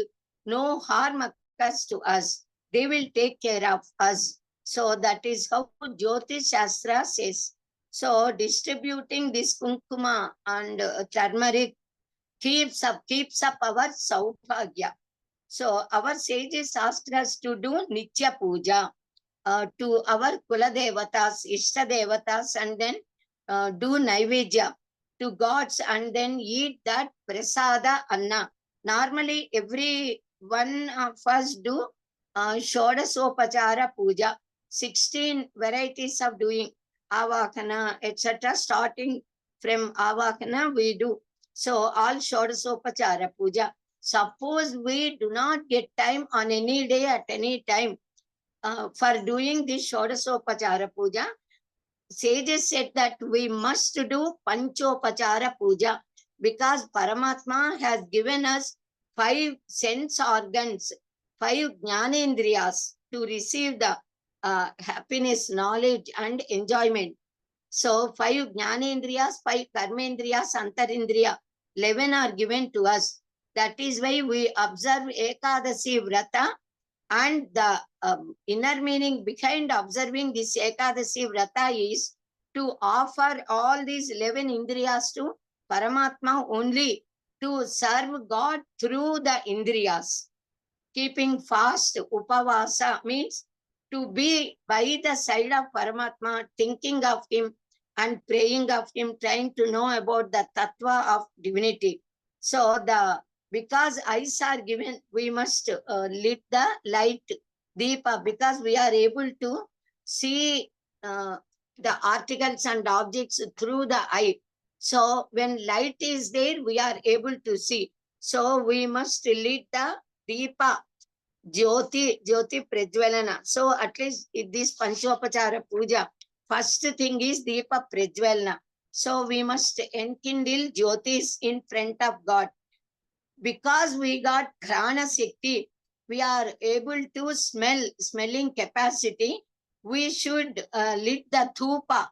S4: no harm occurs to us. They will take care of us. So that is how Jyotish Shastra says. So distributing this kunkuma and turmeric keeps up our saubhagya. So our sages asked us to do Nitya Puja to our Kula Devatas, Ishta Devatas, and then do Naivedya to gods and then eat that Prasada Anna. Normally, every one of us do Shodasopachara Puja, 16 varieties of doing Avakana, etc. Starting from Avakana, we do. So, all Shodasopachara Puja. Suppose we do not get time on any day at any time for doing this Shodasopachara Puja, sages said that we must do Panchopachara Puja because Paramatma has given us 5 sense organs, 5 Jnanendriyas to receive the happiness, knowledge and enjoyment. So 5 Jnanendriyas, 5 Karmendriyas, Antarindriya, 11 are given to us. That is why we observe Ekadasi Vrata, and the inner meaning behind observing this Ekadasi Vrata is to offer all these 11 Indriyas to Paramatma only, to serve God through the Indriyas. Keeping fast, Upavasa, means to be by the side of Paramatma, thinking of him and praying of him, trying to know about the Tattva of divinity. So because eyes are given, we must lit the light Deepa, because we are able to see the articles and objects through the eye. So when light is there, we are able to see. So we must lit the Deepa, Jyoti Prajwalana. So at least this Panchopachara Puja, first thing is Deepa Prajwalana. So we must enkindle Jyotis in front of God. Because we got Grana Shakti, we are able to smelling capacity. We should lit the Thupa.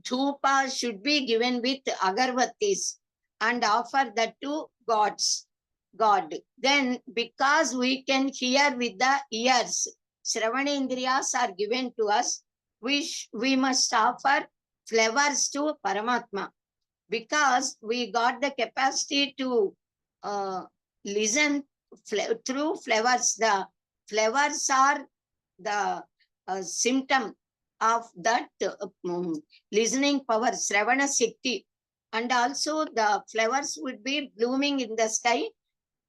S4: Thupa should be given with agarvattis and offer that to God. Then because we can hear with the ears, Shravanendriyas are given to us, we must offer flowers to Paramatma. Because we got the capacity to listen through flowers. The flowers are the symptom of that listening power, Sravana Shakti. And also the flowers would be blooming in the sky,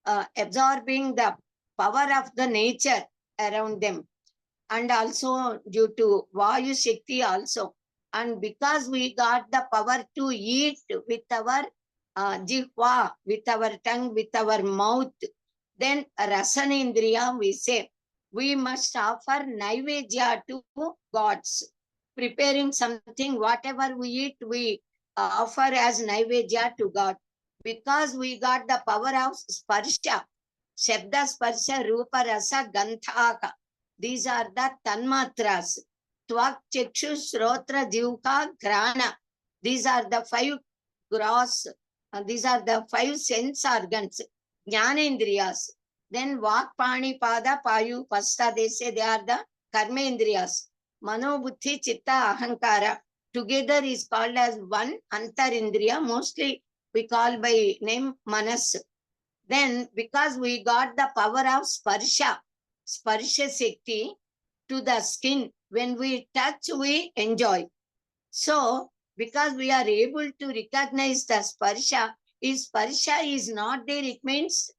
S4: absorbing the power of the nature around them. And also due to Vayu Shakti also. And because we got the power to eat with our jihva, with our tongue, with our mouth, then Rasanendriya we say, we must offer Naivedya to gods. Preparing something, whatever we eat, we offer as Naivedya to God. Because we got the power of Sparsha, Shabda Sparsha, Rupa Rasa, Gandhaka. These are the Tanmatras. Tvak, Chakshu, Shrotra, Jivka, Grana. These are the 5 gross, these are the 5 sense organs, Jnanendriyas. Then Vak, Pani, Pada, Payu, Pasta, they say they are the Karmendriyas. Mano, Buddhi, Chitta, Ahankara. Together is called as one Antarindriya. Mostly we call by name Manas. Then because we got the power of Sparsha, Sparsha Shakti to the skin, when we touch, we enjoy. So, because we are able to recognize the Sparsha, if Sparsha is not there, it means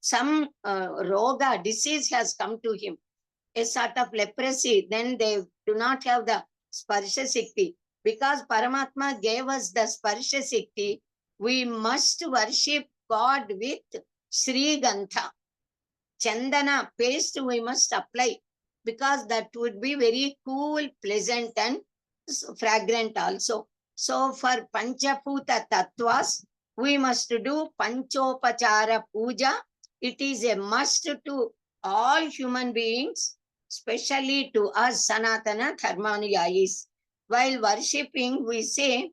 S4: some roga, disease has come to him, a sort of leprosy, then they do not have the Sparsha Shakti. Because Paramatma gave us the Sparsha Shakti, we must worship God with Sri Gantha. Chandana paste we must apply, because that would be very cool, pleasant and fragrant also. So for Panchaputa Tattvas, we must do Panchopachara Puja. It is a must to all human beings. especially to us Sanatana Dharmanuyayis. While worshipping, we say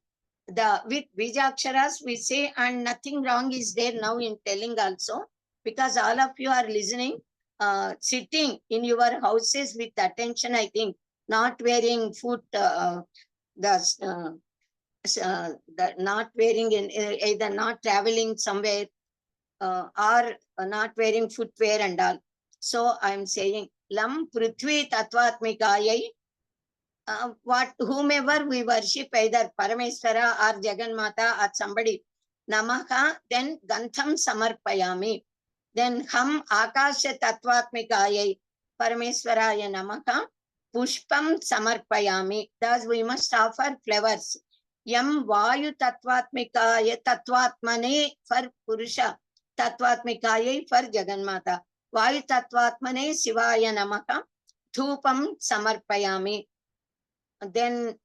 S4: with Bijaksharas we say, and nothing wrong is there now in telling also, because all of you are listening, sitting in your houses with attention, I think, not wearing not wearing either not traveling somewhere or not wearing footwear and all. So I'm saying Lam Prithvi Tatvatmikayai, whomever we worship, either Parameswara or Jagannatha or somebody, Namaha, then Gantham Samarpayami. Then Ham Akasha Tatvatmikayai Parameswaraya Namaha, Pushpam Samarpayami. Thus we must offer flowers. Yam Vayu Tatvatmikaya Tatvatmane for Purusha, Tatvatmikayai for Jagannatha. Vayu Tatvatmane Sivaya Namaha, Dhupam Samarpayami. Then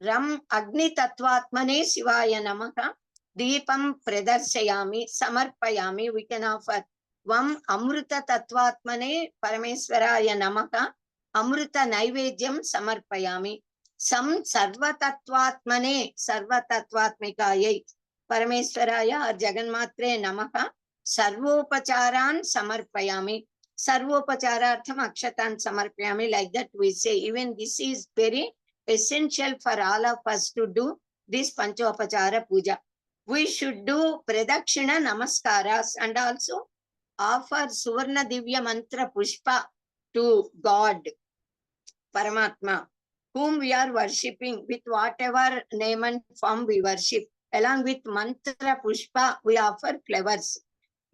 S4: Ram Agni Tatvatmane Sivaya Namaha, Deepam Pradarshayami, Samarpayami. We can offer Vam Amruta Tatvatmane Parameswaraya Namaha, Amruta Naivedyam Samarpayami. Sam Sarva Tatvatmane, Sarva Tatvatmikayai Parameswaraya or Jagannatre Namaha, Sarvopacharan Samarpayami. Sarvopacharartham Akshatan Samarpayami. Like that we say. Even this is very essential for all of us to do this Panchopachara Puja. We should do Pradakshina Namaskaras and also offer Suvarna Divya Mantra Pushpa to God, Paramatma, whom we are worshipping with whatever name and form we worship. Along with Mantra Pushpa, we offer flowers.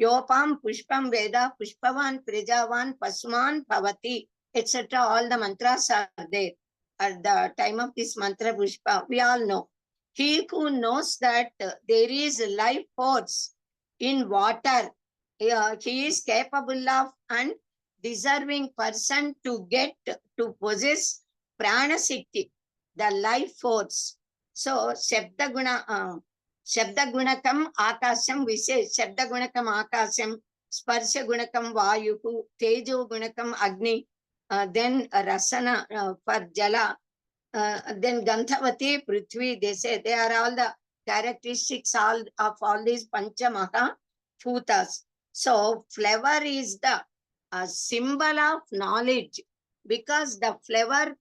S4: Yopam Pushpam Veda Pushpavan Prejavan Pasuman Bhavati, etc. All the mantras are there. At the time of this mantra Pushpa, we all know. He who knows that there is life force in water, he is capable of and deserving person to get to possess Prana Siddhi, the life force. So, Shabda Gunakam Akasam, we say Shabda Gunakam Akasam, Sparsha Gunakam Vayuhu, Tejo Gunakam Agni, then Rasana for Jala, then Gandhavati, Prithvi, they say they are all the characteristics of all these Panchamaha Bhutas. So flower is the symbol of knowledge, because the flower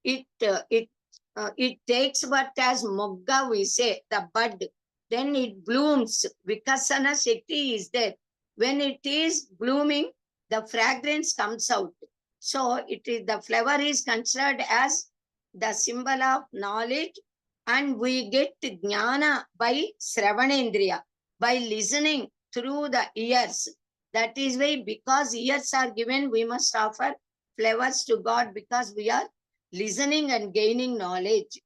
S4: it takes what as mogga we say, the bud, then it blooms. Vikasana Shakti is there. When it is blooming, the fragrance comes out. So the flower is considered as the symbol of knowledge, and we get jnana by Sravanendriya, by listening through the ears. That is why, because ears are given, we must offer flowers to God, because we are listening and gaining knowledge.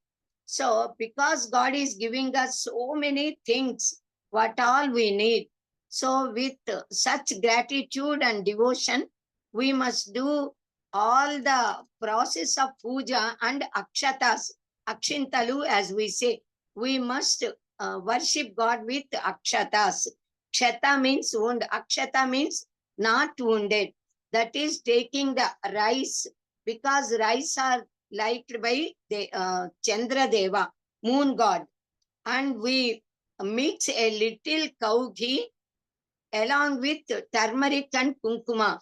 S4: So because God is giving us so many things, what all we need. So with such gratitude and devotion, we must do all the process of puja and akshatas, akshintalu as we say. We must worship God with akshatas. Kshata means wound, akshata means not wounded. That is taking the rice, because rice are liked by the Chandra Deva, moon god, and we mix a little cow ghee along with turmeric and kunkuma,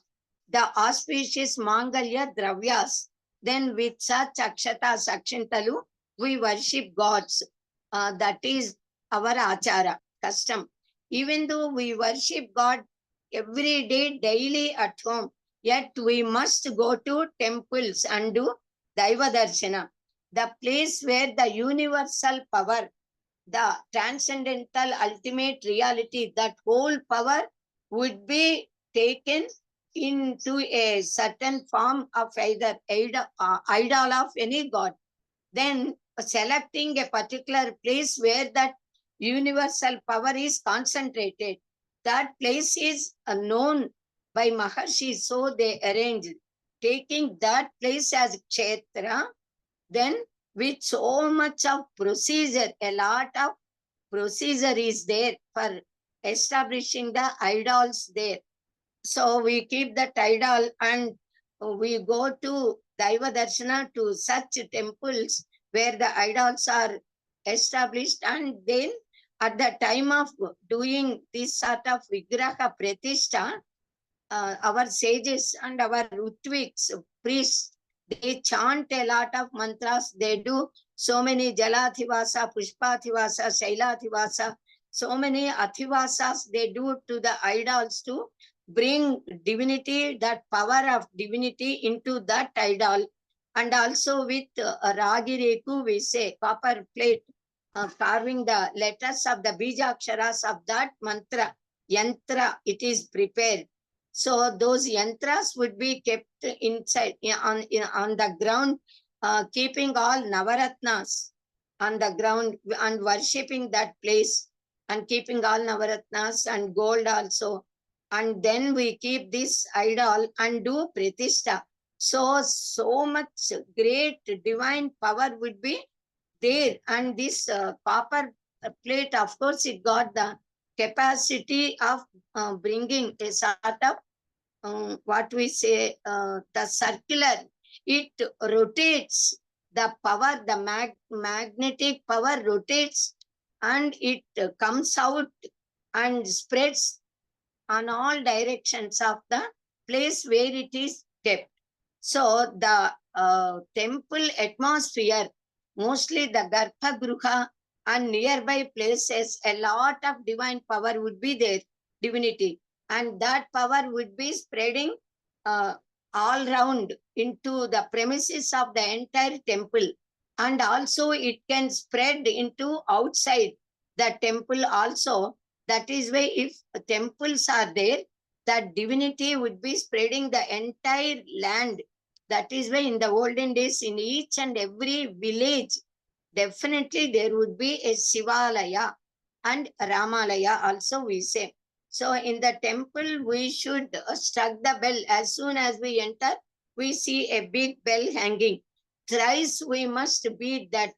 S4: the auspicious Mangalya Dravyas. Then with such akshatas, akshintalu, we worship gods. That is our achara, custom. Even though we worship God every day, daily at home, yet we must go to temples and do Daiva Darshana, the place where the universal power, the transcendental ultimate reality, that whole power would be taken into a certain form of either idol of any god. Then selecting a particular place where that universal power is concentrated. That place is known by Maharshis, so they arranged. Taking that place as Kshetra, then with so much of procedure, a lot of procedure is there for establishing the idols there. So we keep that idol and we go to Daiva Darshana to such temples where the idols are established, and then at the time of doing this sort of Vigraha Pratishtha, our sages and our Ritviks, priests, they chant a lot of mantras. They do so many Jalathivasa, Pushpathivasa, Shailathivasa, so many Athivasas they do to the idols to bring divinity, that power of divinity into that idol. And also with Ragireku, we say copper plate, carving the letters of the Bijaksharas of that mantra, yantra, it is prepared. So those yantras would be kept inside on the ground, keeping all Navaratnas on the ground and worshipping that place, and keeping all Navaratnas and gold also. And then we keep this idol and do Pratishtha. So much great divine power would be there. And this copper plate, of course, it got the capacity of bringing a sort of what we say, the circular, it rotates, the power, the magnetic power rotates, and it comes out and spreads on all directions of the place where it is kept. So the temple atmosphere, mostly the Garbhagruha and nearby places, a lot of divine power would be there, divinity. And that power would be spreading all round into the premises of the entire temple. And also it can spread into outside the temple also. That is why if temples are there, that divinity would be spreading the entire land. That is why in the olden days, in each and every village, definitely there would be a Shivalaya and Ramalaya also, we say. So in the temple, we should strike the bell. As soon as we enter, we see a big bell hanging. Thrice we must beat that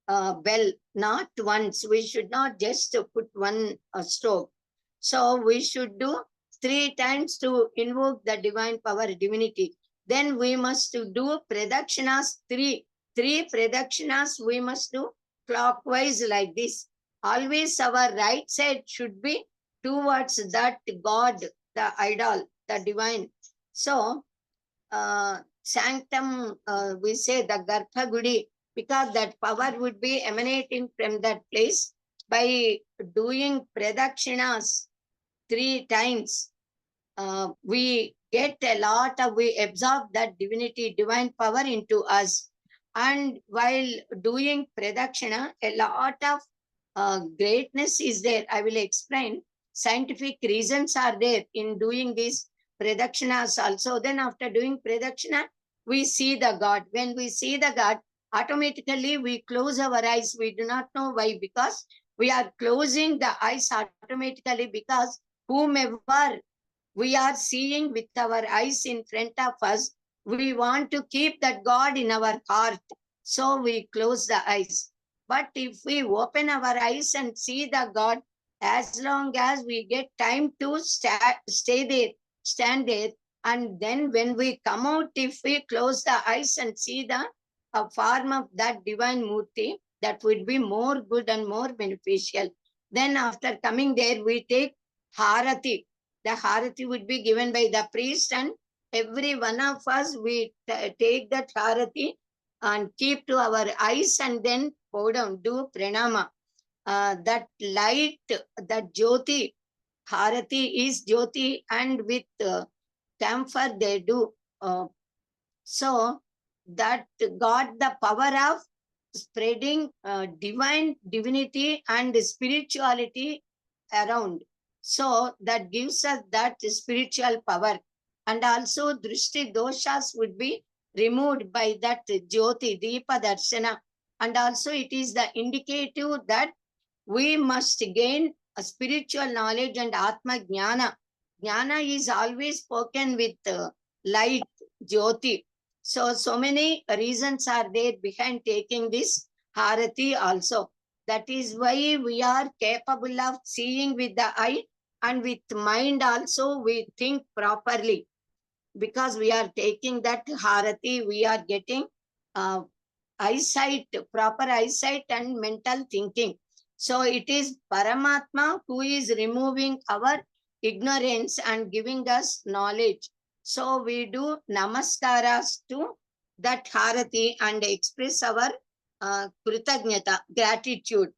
S4: bell, not once. We should not just put one stroke. So we should do 3 times to invoke the divine power, divinity. Then we must do pradakshinas, three pradakshinas we must do clockwise like this. Always our right side should be towards that God, the idol, the divine. So sanctum, we say the Garbhagudi, because that power would be emanating from that place. By doing pradakshinas 3 times, we get a lot of, we absorb that divinity, divine power into us. And while doing pradakshina, a lot of greatness is there. I will explain. Scientific reasons are there in doing these pradakshinas also. Then after doing pradakshina, we see the God. When we see the God, automatically we close our eyes. We do not know why, because we are closing the eyes automatically, because whomever we are seeing with our eyes in front of us, we want to keep that God in our heart. So we close the eyes. But if we open our eyes and see the God, as long as we get time to stay there, stand there, and then when we come out, if we close the eyes and see the form of that divine Murti, that would be more good and more beneficial. Then after coming there, we take Harati. The Harati would be given by the priest, and every one of us, we take that Harati and keep to our eyes, and then go down, do pranama. That light, that Jyoti, Harati is Jyoti, and with camphor they do. So that got the power of spreading divine divinity and spirituality around. So that gives us that spiritual power. And also drishti doshas would be removed by that Jyoti, Deepa Darshana. And also it is the indicative that we must gain a spiritual knowledge and Atma Jnana. Jnana is always spoken with light, Jyoti. So many reasons are there behind taking this Harati also. That is why we are capable of seeing with the eye, and with mind also we think properly. because we are taking that Harati, we are getting eyesight, proper eyesight and mental thinking. So it is Paramatma who is removing our ignorance and giving us knowledge. So we do namaskaras to that Harati and express our Kritagnyata, gratitude.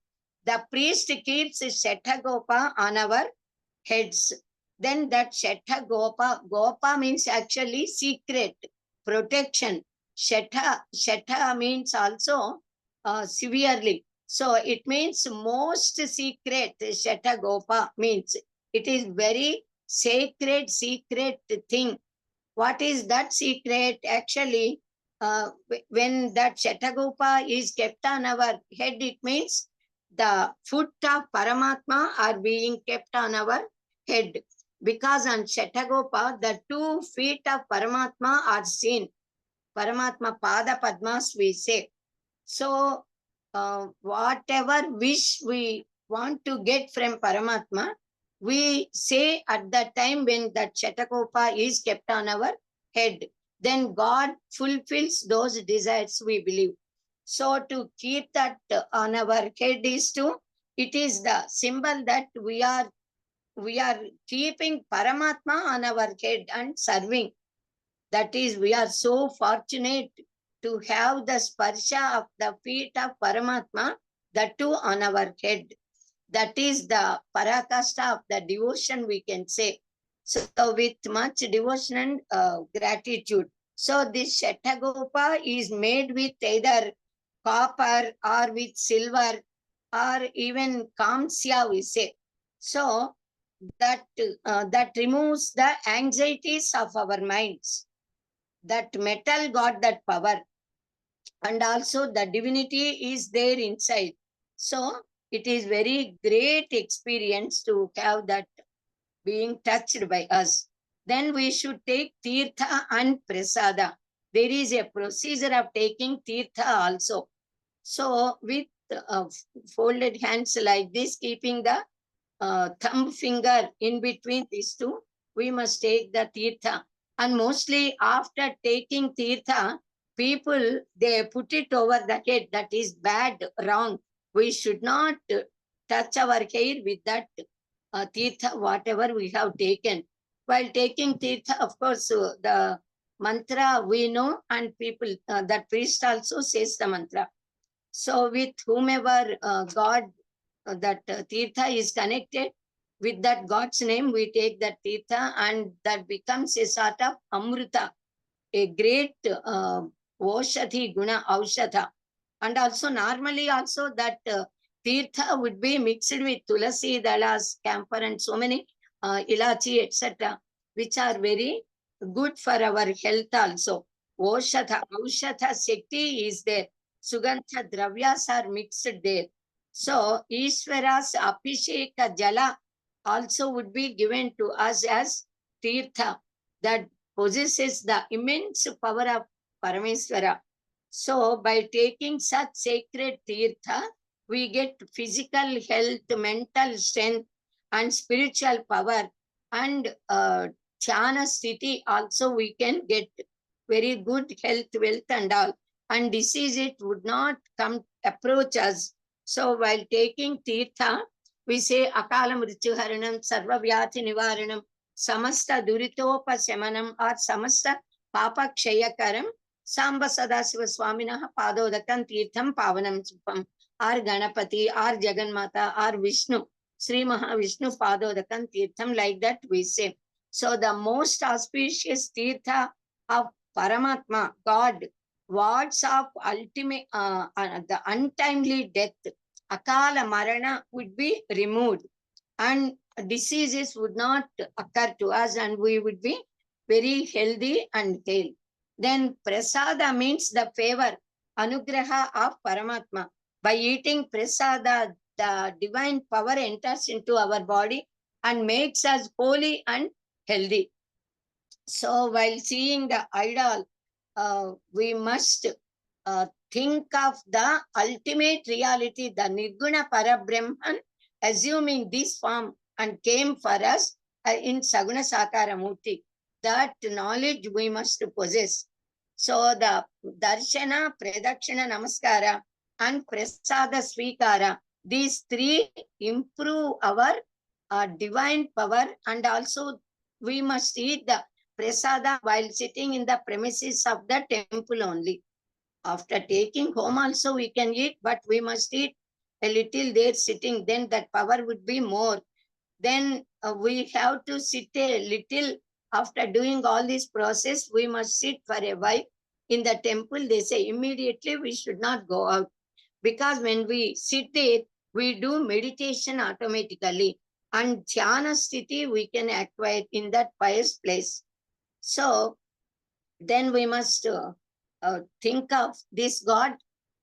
S4: The priest keeps Shetagopa on our heads. Then that Shetha Gopa, Gopa means actually secret, protection. Shetha means also severely. So it means most secret. Shetha Gopa means it is very sacred, secret thing. What is that secret? Actually, when that Shetagopa is kept on our head, it means the foot of Paramatma are being kept on our head. Because on Shetagopa, the 2 feet of Paramatma are seen. Paramatma Pada Padmas, we say. So, whatever wish we want to get from Paramatma, we say at that time when that Shetagopa is kept on our head, then God fulfills those desires, we believe. So to keep that on our head is it is the symbol that we are keeping Paramatma on our head and serving. That is, we are so fortunate to have the sparsha of the feet of Paramatma, that too on our head. That is the parakasta of the devotion, we can say. So with much devotion and gratitude. So this Shetagopa is made with either copper or with silver or even kamsya, we say. So that removes the anxieties of our minds. That metal got that power, and also the divinity is there inside. So it is very great experience to have that being touched by us. Then we should take tirtha and prasada. There is a procedure of taking tirtha also. So with folded hands like this, keeping the thumb finger in between these two, we must take the tirtha. And mostly after taking tirtha, people, they put it over the head. That is bad, wrong. We should not touch our hair with that tirtha, whatever we have taken. While taking tirtha, of course, the mantra we know, and people, that priest also says the mantra. So with whomever God, that tirtha is connected, with that God's name, we take that tirtha, and that becomes a sort of amrita, a great Oshadhi guna aushadha. And also normally also that tirtha would be mixed with tulasi, dalas, camphor, and so many ilachi, etc., which are very good for our health also. Oshadha, aushadha shakti is there. Sugandha dravyas are mixed there. So Ishvara's Abhisheka Jala also would be given to us as tirtha, that possesses the immense power of Parameswara. So by taking such sacred tirtha, we get physical health, mental strength, and spiritual power, and jhana sthiti also we can get very good health, wealth, and all. And disease, it would not come approach us. So while taking tirtha, we say Akala Mrityu Haranam, Sarva Vyati Nivaranam, Samasta Duritopasamanam, or Samasta Papa Kshayakaram, Samba Sadasiva Swaminaha Padodakam Tirtham Pavanam Supam, or Ganapati, or Jagannatha, or Vishnu, Sri Mahavishnu Padodakam Tirtham, like that we say. So the most auspicious tirtha of Paramatma, God, words of ultimate, the untimely death, Akala Marana would be removed, and diseases would not occur to us, and we would be very healthy and hale. Then prasada means the favor, anugraha of Paramatma. By eating prasada, the divine power enters into our body and makes us holy and healthy. So while seeing the idol, we must think of the ultimate reality, the Nirguna Parabrahman, assuming this form and came for us in Saguna Sakara Murti. that knowledge we must possess. So the darshana, pradakshina, namaskara and prasada svikara, these three improve our divine power, and also we must eat the prasada while sitting in the premises of the temple only. After taking home also we can eat, but we must eat a little there sitting, then that power would be more. Then we have to sit a little. After doing all this process, we must sit for a while in the temple. They say immediately we should not go out, because when we sit there, we do meditation automatically, and dhyana sthiti we can acquire in that pious place. So then we must think of this God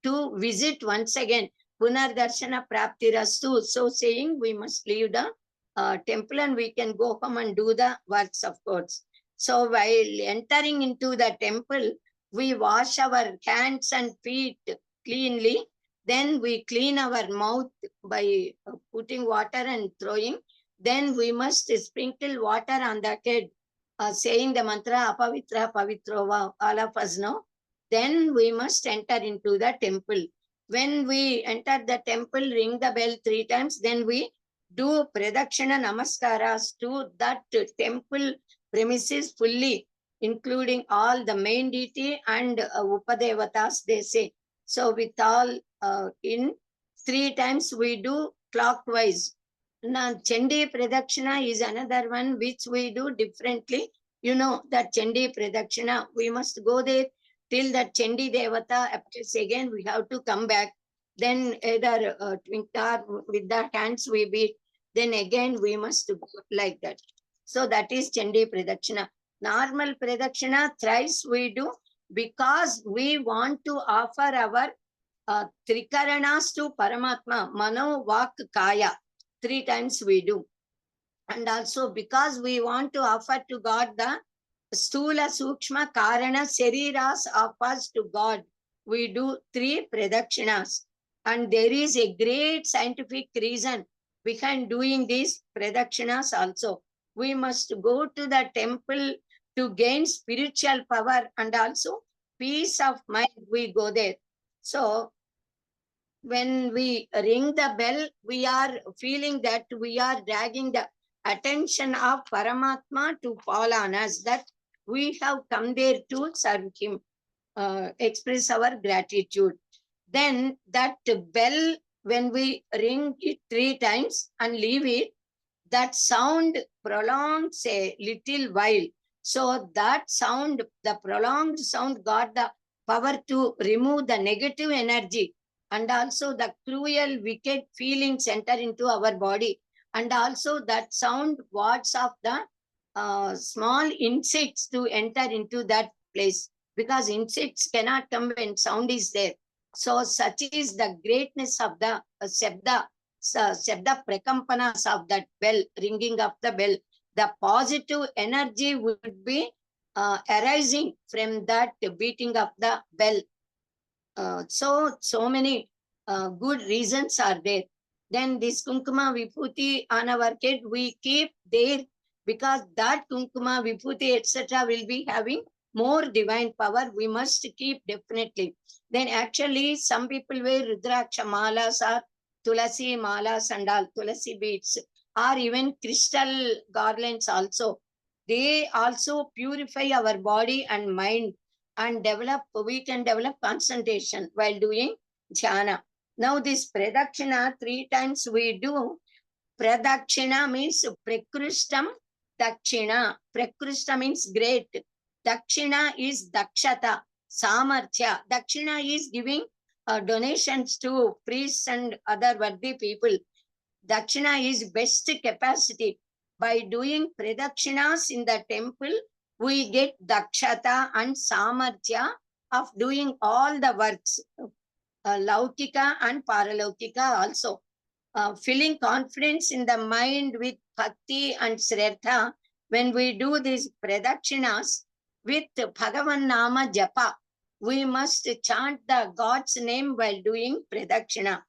S4: to visit once again. Punardarshana praptirastu. So saying we must leave the temple and we can go home and do the works, of course. So while entering into the temple, we wash our hands and feet cleanly. Then we clean our mouth by putting water and throwing. Then we must sprinkle water on the head, saying the mantra apavitra pavitrova, all of us know. Then we must enter into the temple. When we enter the temple, ring the bell 3 times, then we do pradakshina namaskaras to that temple premises fully, including all the main deity and upadevatas, they say. So with all in 3 times we do clockwise. Now, Chandi Pradakshina is another one which we do differently. You know that Chandi Pradakshina, we must go there till that Chandi Devata appears again, we have to come back. Then either twinkle with the hands we beat, then again we must go like that. So that is Chandi Pradakshina. Normal Pradakshina thrice we do, because we want to offer our Trikaranas to Paramatma, Mano, Vak, Kaya. 3 times we do. And also because we want to offer to God the Stula, Sukshma, Karana, Shariras offers to God, we do 3 Pradakshinas. And there is a great scientific reason behind doing these Pradakshinas also. We must go to the temple to gain spiritual power and also peace of mind. We go there. So when we ring the bell, we are feeling that we are dragging the attention of Paramatma to fall on us, that we have come there to serve him, express our gratitude. Then that bell, when we ring it 3 times and leave it, that sound prolongs a little while. So that sound, the prolonged sound, got the power to remove the negative energy, and also the cruel, wicked feelings enter into our body. And also that sound wards off the small insects to enter into that place, because insects cannot come when sound is there. So such is the greatness of the Shabda prakampanas of that bell, ringing of the bell. The positive energy would be arising from that beating of the bell. So many good reasons are there. Then this Kunkuma Vibhuti on our head we keep there, because that Kunkuma Vibhuti etc. will be having more divine power. We must keep definitely. Then actually some people wear Rudraksha malas or Tulasi malas and all, Tulasi beads, or even crystal garlands also. They also purify our body and mind, and we can develop concentration while doing dhyana. Now this pradakshina 3 times we do. Pradakshina means prakrishtam dakshina. Prakrishta means great. Dakshina is dakshata, samarthya. Dakshina is giving donations to priests and other worthy people. Dakshina is best capacity. By doing pradakshinas in the temple, we get dakshata and samarthya of doing all the works, laukika and paralaukika also. Feeling confidence in the mind with bhakti and shraddha, when we do these pradakshinas with Bhagavan Nama Japa, we must chant the God's name while doing pradakshina.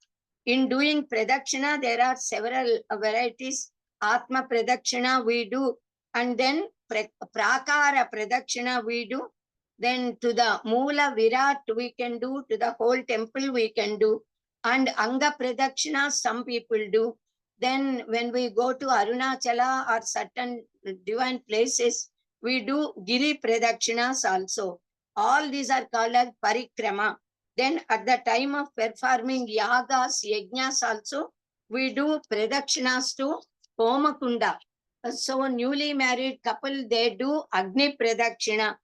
S4: In doing pradakshina, there are several varieties. Atma pradakshina we do, and then Prakara Pradakshina we do. Then to the Moola Virat we can do, to the whole temple we can do. And Anga Pradakshina some people do. Then when we go to Arunachala or certain divine places, we do Giri Pradakshinas also. All these are called as Parikrama. Then at the time of performing yagas, yajnas also, we do Pradakshinas to Homakunda. So newly married couple, they do Agni Pradakshina,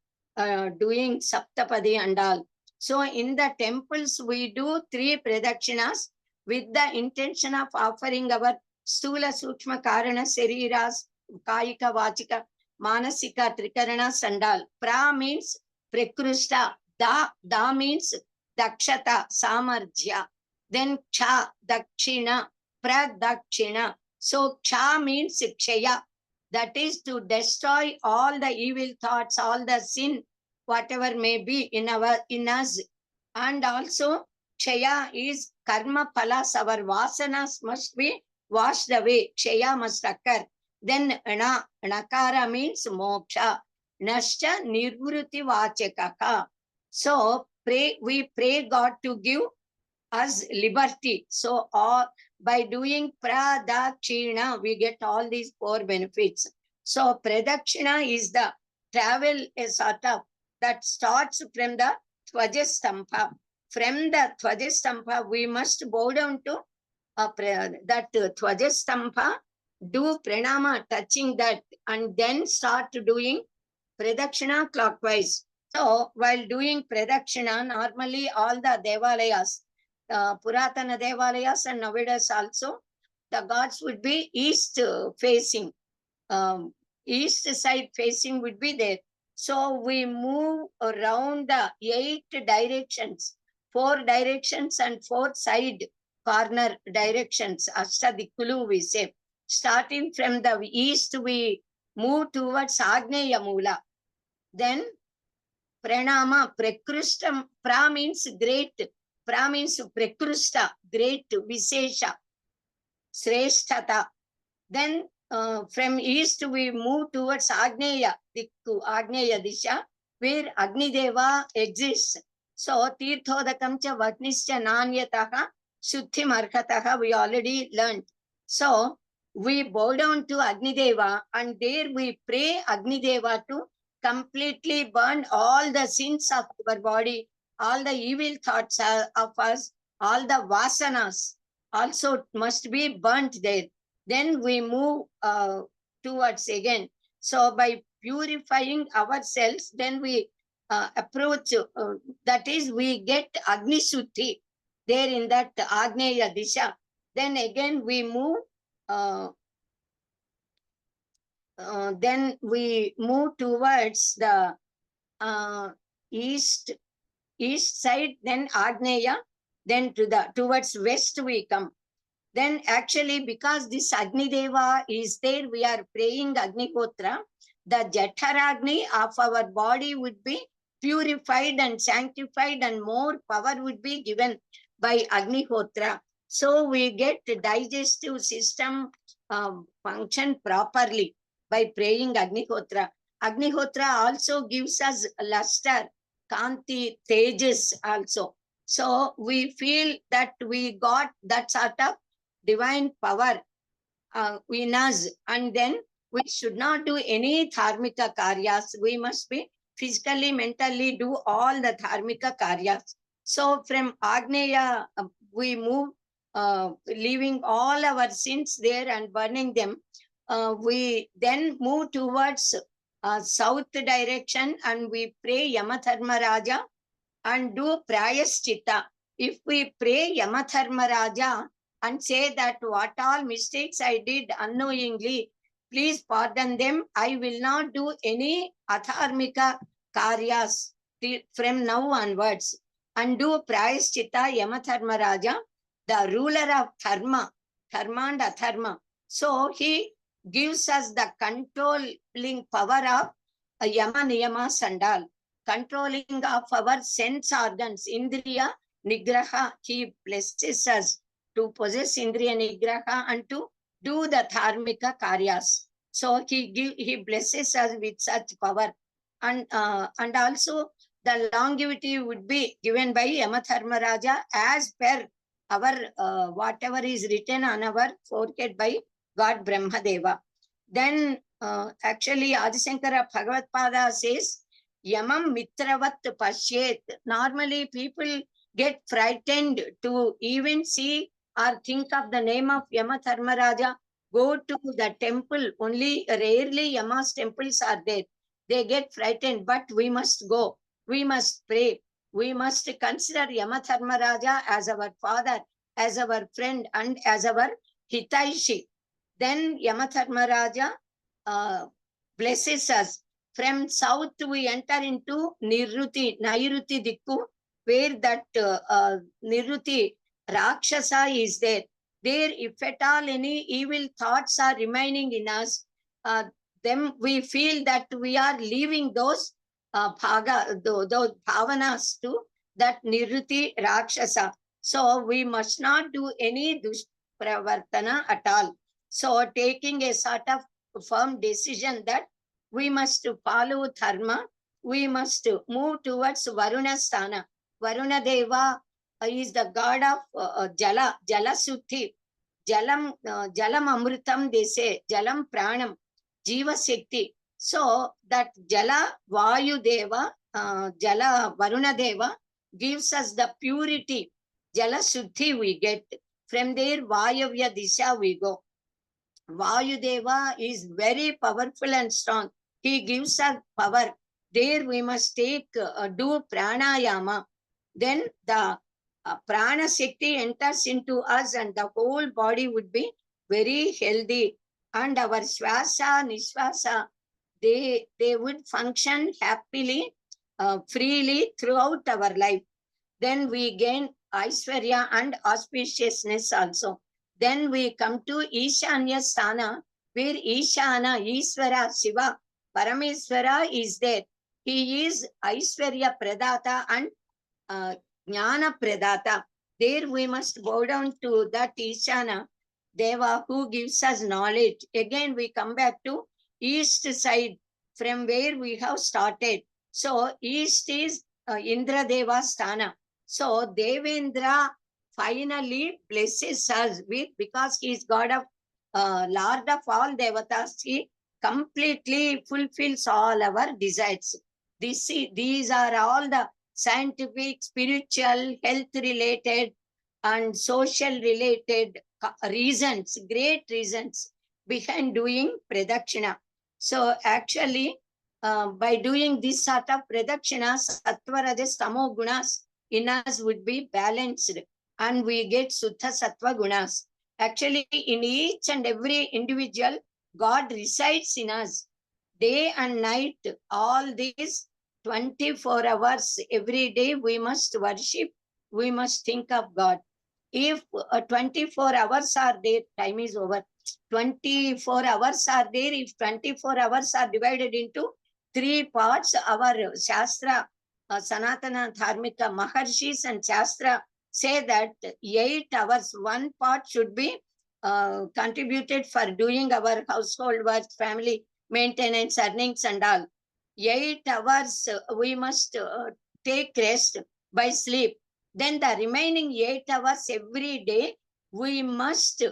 S4: doing Saptapadi and all. So in the temples, we do 3 Pradakshinas with the intention of offering our Stula Sukshma Karana Sariras, Kayika Vachika, Manasika Trikarana Sandal. Pra means Prekrusta, Da means Dakshata, Samarjya. Then Ksha, Dakshina, Pradakshina. So Ksha means Kshaya. That is to destroy all the evil thoughts, all the sin, whatever may be in us. And also Kshaya is karma palas, our vasanas must be washed away. Kshaya must occur. Then Nakara means moksha. Nashcha nirvruti vachakaka. So we pray God to give us liberty. So all by doing pradakshina, we get all these 4 benefits. So pradakshina is the travel, a sort of that starts from the Tvajastampa. From the Tvajastampa, we must bow down to that Tvajastampa, do pranama, touching that, and then start doing pradakshina clockwise. So while doing pradakshina, normally all the devalayas, Puratana devalayas and nowadays also, the gods would be east facing. East side facing would be there. So we move around the 8 directions, 4 directions and 4 side corner directions, Ashtadikulu we say. Starting from the east, we move towards Agneya Mula. Then Pranama, Prakrustam, Pra means great, Pra means Prakrusta, great, Visesha, Sreshtata. Then from east we move towards Agneya, Dikku, Agneya Disha, where Agni Deva exists. So Tirthodakam cha Vagnischa Nanyataha, Shuddhim Arhataha, we already learned. So we bow down to Agni Deva, and there we pray Agni Deva to completely burn all the sins of our body, all the evil thoughts of us, all the vasanas also must be burnt there. Then we move towards again. So by purifying ourselves, then we approach, that is, we get Agni Sutti there in that Agneya Disha. Then again we move, then we move towards the east side, then Agneya, then towards west we come. Then actually, because this Agni Deva is there, we are praying Agnihotra, the Jatharagni of our body would be purified and sanctified, and more power would be given by Agnihotra. So we get digestive system function properly by praying Agnihotra. Agnihotra also gives us luster, Kanti, Tejas also. So we feel that we got that sort of divine power in us, and then we should not do any dharmika karyas. We must be physically, mentally do all the dharmika karyas. So from Agneya, we move, leaving all our sins there and burning them. We then move towards south direction, and we pray Yamadharma Raja and do Prayaschitta. If we pray Yamadharma Raja and say that what all mistakes I did unknowingly, please pardon them, I will not do any adharmika karyas from now onwards, and do Prayaschitta Yamadharma Raja, the ruler of Dharma, Dharma and Adharma. So he gives us the controlling power of Yama Niyama Sandal, controlling of our sense organs, Indriya Nigraha. He blesses us to possess Indriya Nigraha and to do the dharmika karyas. So he blesses us with such power. And also the longevity would be given by Yamadharmaraja as per our whatever is written on our forehead by God Brahmadeva. Then actually Adisankara Bhagavad-pada says, Yamam mitravat pashyet. Normally people get frightened to even see or think of the name of Yamadharmaraja. Go to the temple. Only rarely Yama's temples are there. They get frightened, but we must go. We must pray. We must consider Yamadharmaraja as our father, as our friend, and as our Hitaishi. Then Yamadharmaraja blesses us. From south, we enter into Nairuti Dikku, where that Nirruti Rakshasa is there. There, if at all any evil thoughts are remaining in us, then we feel that we are leaving those those bhavanas to that Nirruti Rakshasa. So we must not do any dushpravartana at all. So taking a sort of firm decision that we must follow Dharma, we must move towards Varuna Sthana. Varuna Deva is the god of Jala Sutti. Jalam Amritam, they say, Jalam Pranam, Jiva Shakti. So that Jala Vayu Deva, Jala Varuna Deva gives us the purity. Jala Suddhi we get. From there, Vayavya Disha we go. Vayudeva is very powerful and strong. He gives us power. There we must take, do pranayama. Then the prana shakti enters into us and the whole body would be very healthy. And our swasa, nishwasa, they would function happily, freely throughout our life. Then we gain Aishwarya and auspiciousness also. Then we come to Ishanya Sthana, where Ishana, Ishvara, Shiva, Parameswara is there. He is Aishwarya Pradata and Jnana Pradata. There we must bow down to that Ishana Deva who gives us knowledge. Again, we come back to east side from where we have started. So east is Indra Deva Sthana. So Devendra finally blesses us with, because he is God of Lord of all Devatas, he completely fulfills all our desires. These are all the scientific, spiritual, health related and social related reasons, great reasons behind doing pradakshina. So actually, by doing this sort of pradakshina, sattva, rajas, tamo gunas in us would be balanced and we get Suddha Sattva Gunas. Actually, in each and every individual, God resides in us. Day and night, all these 24 hours, every day we must worship, we must think of God. If 24 hours are there, time is over. 24 hours are there. If 24 hours are divided into 3 parts, our Shastra, Sanaatana, Dharmika, Maharshis and Shastra say that 8 hours, one part should be contributed for doing our household work, family maintenance, earnings and all. 8 hours we must take rest by sleep. Then the remaining 8 hours every day, we must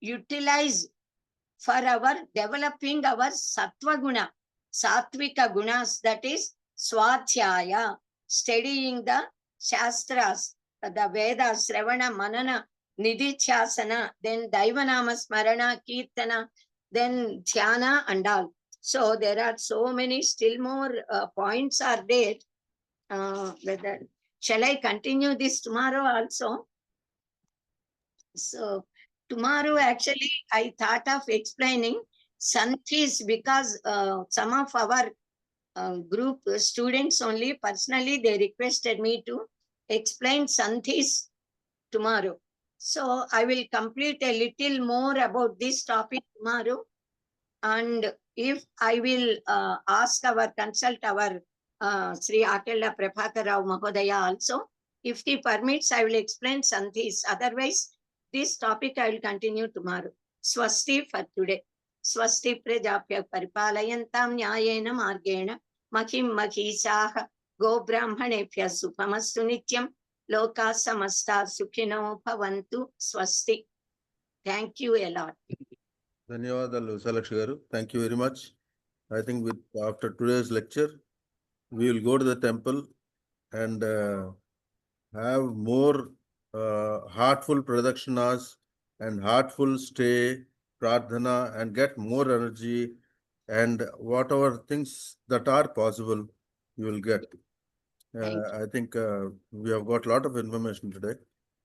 S4: utilize for our developing our sattva guna, sattvika gunas, that is swadhyaya, studying the shastras, the Vedas, Sravana, Manana, Nididhyasana, then Daivanama Smarana, Kirtana, then Dhyana and all. So there are so many, still more points are there. Shall I continue this tomorrow also? So tomorrow actually I thought of explaining Santhis because some of our group students only personally they requested me to explain Santhis tomorrow. So I will complete a little more about this topic tomorrow. And if I will consult our Sri Akella Prabhakar Rao Mahodaya also, if he permits, I will explain Santhis. Otherwise, this topic I will continue tomorrow. Swasti for today. स्वस्ति प्रजाभ्यः परिपालयन्तां न्यायेन मार्गेण महिं महिषाः गोब्राह्मणेभ्यः शुभमस्तु नित्यं लोकाः समस्ताः सुखिनो भवन्तु स्वस्ति. Thank you a lot.
S2: ధన్యవాదాలు విశాలక్షి గారు. Thank you very much. I think after today's lecture, we will go to the temple and have more heartful pradakshinas and heartful stay, pradhana, and get more energy, and whatever things that are possible, you will get. I think we have got a lot of information today.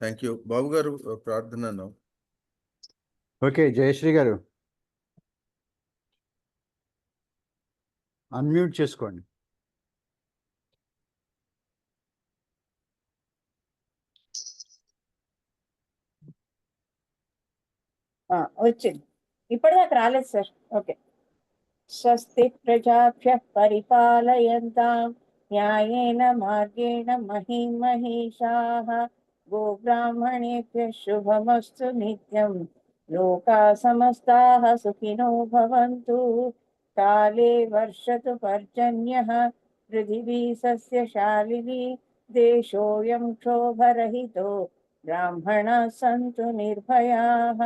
S2: Thank you. Babu garu, pradhana now.
S1: Okay Jayashree garu unmute చేసుకోండి.
S3: వచ్చింది, ఇప్పటిదాకా రాలేదు sir. Okay. స్వస్తి ప్రజాభ్యః పరిపాలయంతాం న్యాయేన మార్గేణ మహిం మహిషాః గోబ్రాహ్మణేభ్యः శుభమస్తు నిత్యం లోకా సమస్తాః సుఖినో భవంతు. కాలే వర్షతు పర్జన్యః పృథివీ సస్యశాలినీ దేశోऽयं క్షోభరహితో బ్రాహ్మణాः సంతు నిర్భయాः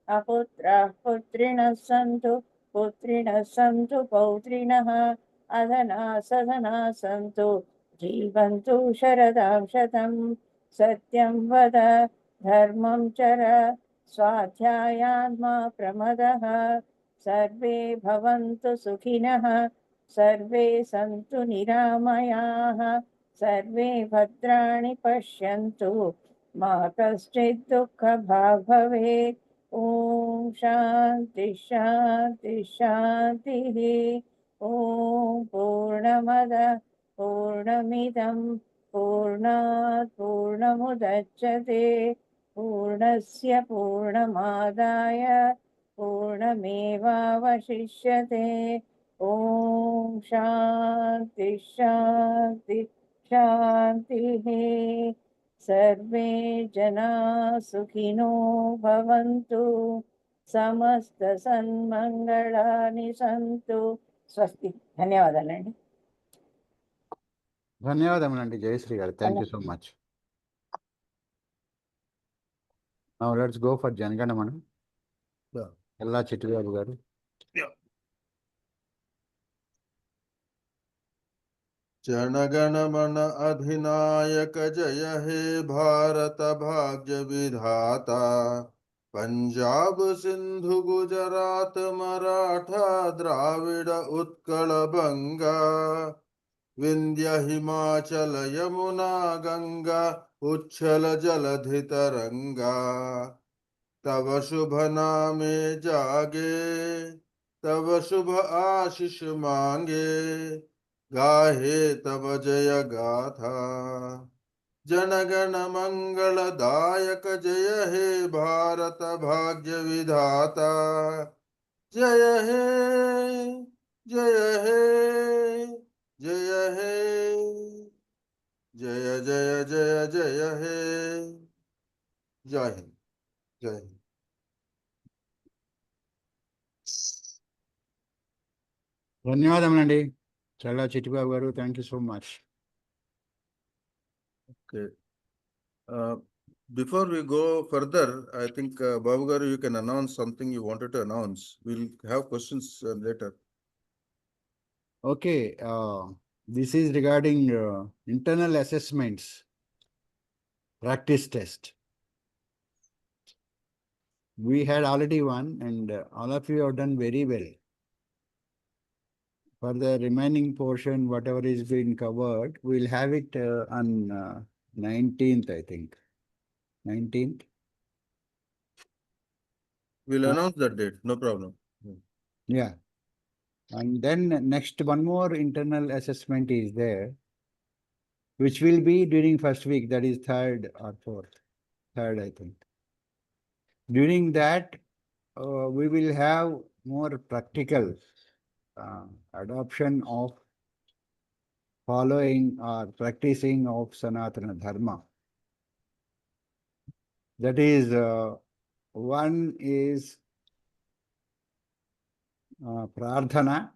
S3: అపుత్రాः పుత్రిణः సంతు పుత్రిణः సంతు పౌత్రిణः అధనాः సధనాः సంతు జీవంతు శరదాం శతం. సత్యం వద ధర్మం చర స్వాధ్యాయాన్మా ప్రమదః. సర్వే భవంతు సుఖినః సర్వే సంతు నిరామయాః సర్వే భద్రాణి పశ్యంతు మా కశ్చిత్ దుఃఖభాగ్ భవేత్. ఓం శాంతి శాంతి శాంతి. ఓం పూర్ణమద పూర్ణమిదం పూర్ణాత్ పూర్ణముదచ్యతే పూర్ణస్య పూర్ణమాదాయ పూర్ణమేవావశిష్యతే. ఓం శాంతి శాంతి శాంతి. సర్వే జనా సుఖినో భవంతు సమస్త సన్మంగళాని సంతు. స్వస్తి. ధన్యవాదాలండి.
S1: ధన్యవాదములండి Jayashree garu. Thank you so much. Now let's go for Jana Gana Mana.
S2: Yeah.
S1: Ella Chittibabu గారు.
S2: जनगणमन अधिनायक जय हे भारत भाग्य विधाता. पंजाब सिंधु गुजरात मराठा द्राविड उत्कल बंगा विंध्य हिमाचल यमुना गंगा उच्छल जलधि तरंगा. तव शुभ नामे जागे तव शुभ आशीष मांगे गाहे तव जय गाथा. जनगण मंगल दायक जय हे भारत भाग्य विधाता. जय हे जय हे जय हे जय जय जय जय हे. जय हिंद. जय हिंद.
S1: ధన్యవాదములండి చల్లా చిట్టిబాబు గారు. Thank you so much.
S2: Okay. Before we go further, I think Babu garu, you can announce something you wanted to announce. We'll have questions later.
S1: Okay, this is regarding internal assessments, practice test. We had already one, and all of you have done very well. For the remaining portion, whatever is being covered, we'll have it on 19th, I think. 19th?
S2: We'll announce that date, no problem.
S1: Yeah. And then next one more internal assessment is there, which will be during first week, that is 3rd or 4th. 3rd, I think. During that, we will have more practical adoption of following or practicing of Sanaatana Dharma. That is, one is prarthana.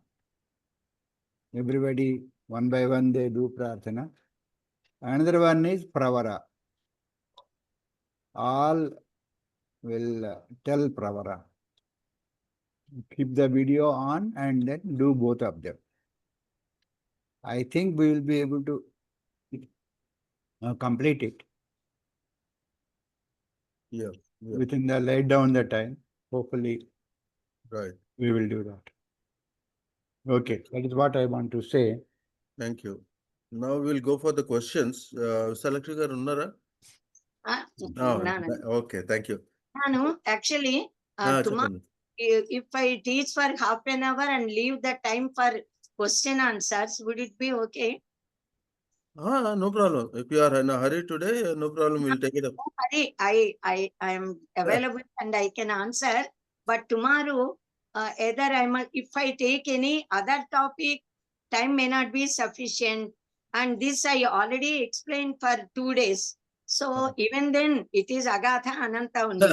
S1: Everybody, one by one, they do prarthana. Another one is pravara. All will tell pravara. Keep the video on and then do both of them. I think we will be able to complete it.
S2: Yeah.
S1: Within the laid down the time. Hopefully,
S2: Right.
S1: we will do that. Okay, that is what I want to say.
S2: Thank you. Now we'll go for the questions. Visalakshi garu unnara? Okay, thank you.
S4: Actually, tomorrow,
S2: Cheppandi.
S4: if I teach for half an hour and leave the time for question answers, would it be okay?
S2: No problem. If you are in a hurry today, no problem. We'll take it up.
S4: I am available and I can answer. But tomorrow, either if I take any other topic, time may not be sufficient. And this I already explained for 2 days. So even then, it is Agatha Ananta only.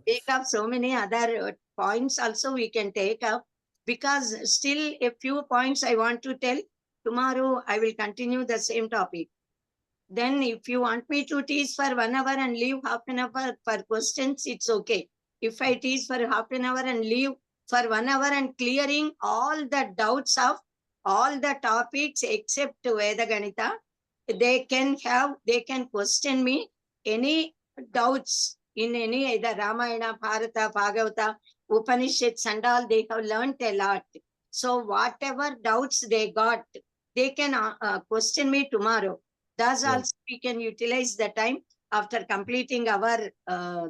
S4: Take up so many other points also we can take up, because still a few points I want to tell. Tomorrow I will continue the same topic. Then if you want me to teach for 1 hour and leave half an hour for questions, it's okay. If I teach for half an hour and leave for 1 hour and clearing all the doubts of all the topics except Veda Ganita, they can question me any doubts in any either Ramayana, Bharata, Bhagavata, Upanishads and all. They have learnt a lot. So whatever doubts they got, they can question me tomorrow. Thus
S2: Right.
S4: also we can utilize the time after completing our
S2: Yeah.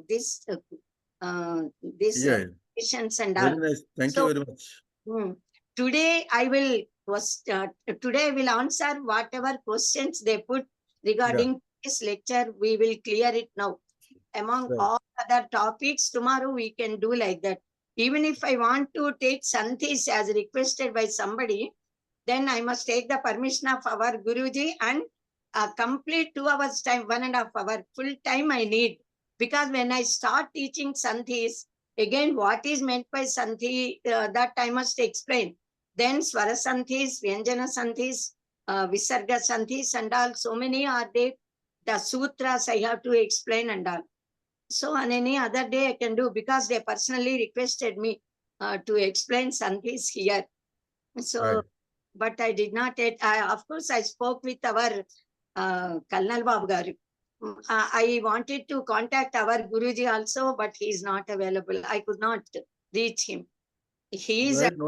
S4: sessions and
S2: Very
S4: all.
S2: nice. Thank
S4: So,
S2: you very much.
S4: Today I will answer whatever questions they put regarding this lecture. We will clear it now. Among
S2: Right.
S4: all other topics, tomorrow we can do like that. Even if I want to take Santhis as requested by somebody, then I must take the permission of our Guruji and complete 2 hours time, 1.5 hour full time I need. Because when I start teaching Santhis, again, what is meant by Santhi, that I must explain. Then Swara Santhis, Vyanjana Santhis, Visarga Santhis and all, so many are there. The sutras I have to explain and all. So on any other day I can do, because they personally requested me to explain Santhis here. So,
S2: Right.
S4: but I did not yet. Of course, I spoke with our Kalnal Babu Garu. I wanted to contact our Guruji also, but he is not available. I could not reach him. He is
S2: Right.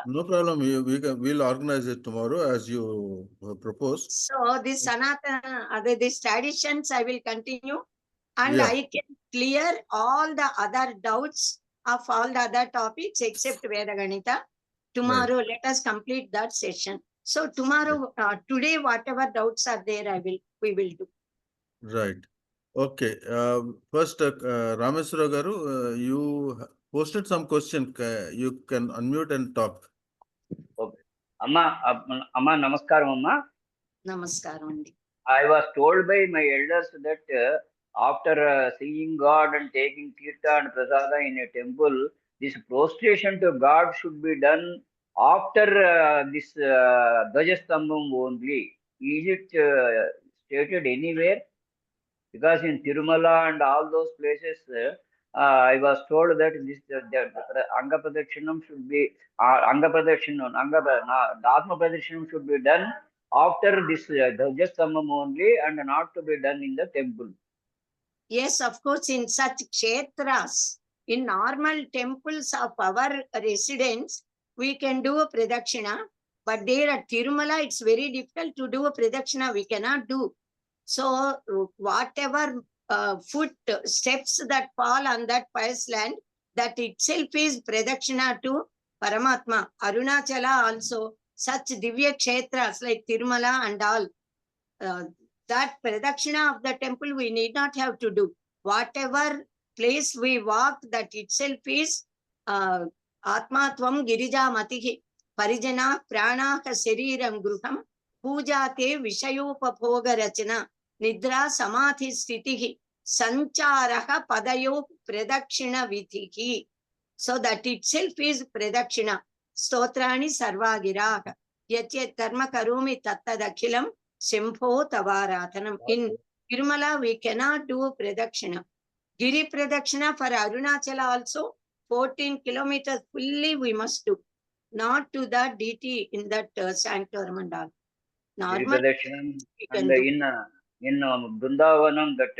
S2: No problem. We'll organize it tomorrow as you propose.
S4: so this Sanaatana, these traditions I will continue, and
S2: Yeah.
S4: I can clear all the other doubts of all the other topics except Veda Ganita. Tomorrow, let us complete that session. So tomorrow, today, whatever doubts are there, we will do.
S2: Right. Okay. First, Rameswara garu, you posted some question. You can unmute and talk.
S5: Okay. Amma namaskaram, Amma.
S4: Namaskaram andi.
S5: I was told by my elders that after seeing God and taking kirta and prasada in a temple, this prostration to God should be done after this Dvajastambham only. Is it stated anywhere? Because in Tirumala and all those places, I was told that this Anga Pradakshinam should be Anga Pradakshinam, Dharma Pradakshinam should be done after this Dvajastambham only and not to be done in the temple.
S4: Yes, of course, in such kshetras, in normal temples of our residence, we can do a pradakshina, but there at Tirumala, it's very difficult to do a pradakshina. We cannot do. So whatever foot steps that fall on that pious land, that itself is pradakshina to Paramatma. Arunachala also, such divya kshetras like Tirumala and all, that pradakshina of the temple we need not have to do. Whatever place we walk, that itself is Atmatvam Girija Matihi Parijana Pranaha Shariram Gruham Pujate Vishayopabhoga Rachana Nidra Samadhi Stitihi Sancharaha Padayo Pradakshina Vithihi. So that itself is pradakshina. Stotrani sarvagiraha. Yachet karma karumi tattadakhilam shambho tavaratanam. In Tirumala, we cannot do pradakshina. Giri pradakshina for Arunachala also, 14 kilometers fully we must do. Not to the DT in that sanctuary and all.
S5: Giri
S4: Normal
S5: Pradakshina,
S4: we
S5: and
S4: can do.
S5: in Vrindavanam, that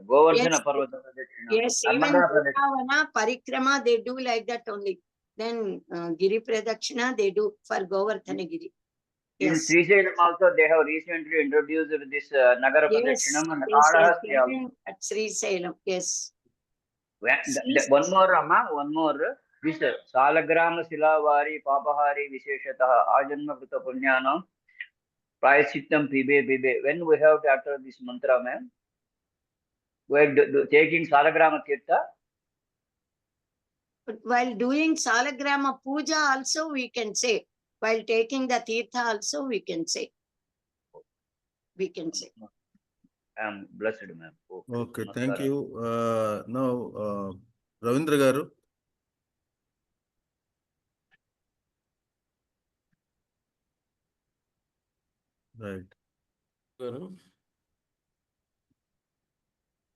S5: Govardhana
S4: Yes,
S5: Parvata Pradakshina,
S4: yes, even
S5: Narmada Pradakshina.
S4: Vrindavana, Parikrama, they do like that only. Then Giri Pradakshina, they do for Govardhana Giri.
S5: In
S4: Yes,
S5: Srisailam also, they have recently introduced this Nagara
S4: yes,
S5: Pradakshina and
S4: yes, yes,
S5: Kalahasti also.
S4: even at Sri Salem, yes.
S5: One more, Amma, one more. This Salagrama Silavari Papahari Visheshataha Ajanma Krita Punyana Prayachittam Pibe Pibe. When we have to utter this mantra, ma'am, we are taking Salagrama Kirta.
S4: But while doing Salagrama Puja also we can say. While taking the Tirtha also we can say. We can say.
S5: I am blessed, ma'am.
S2: Okay, thank you. Now, Ravindra Garu. Right.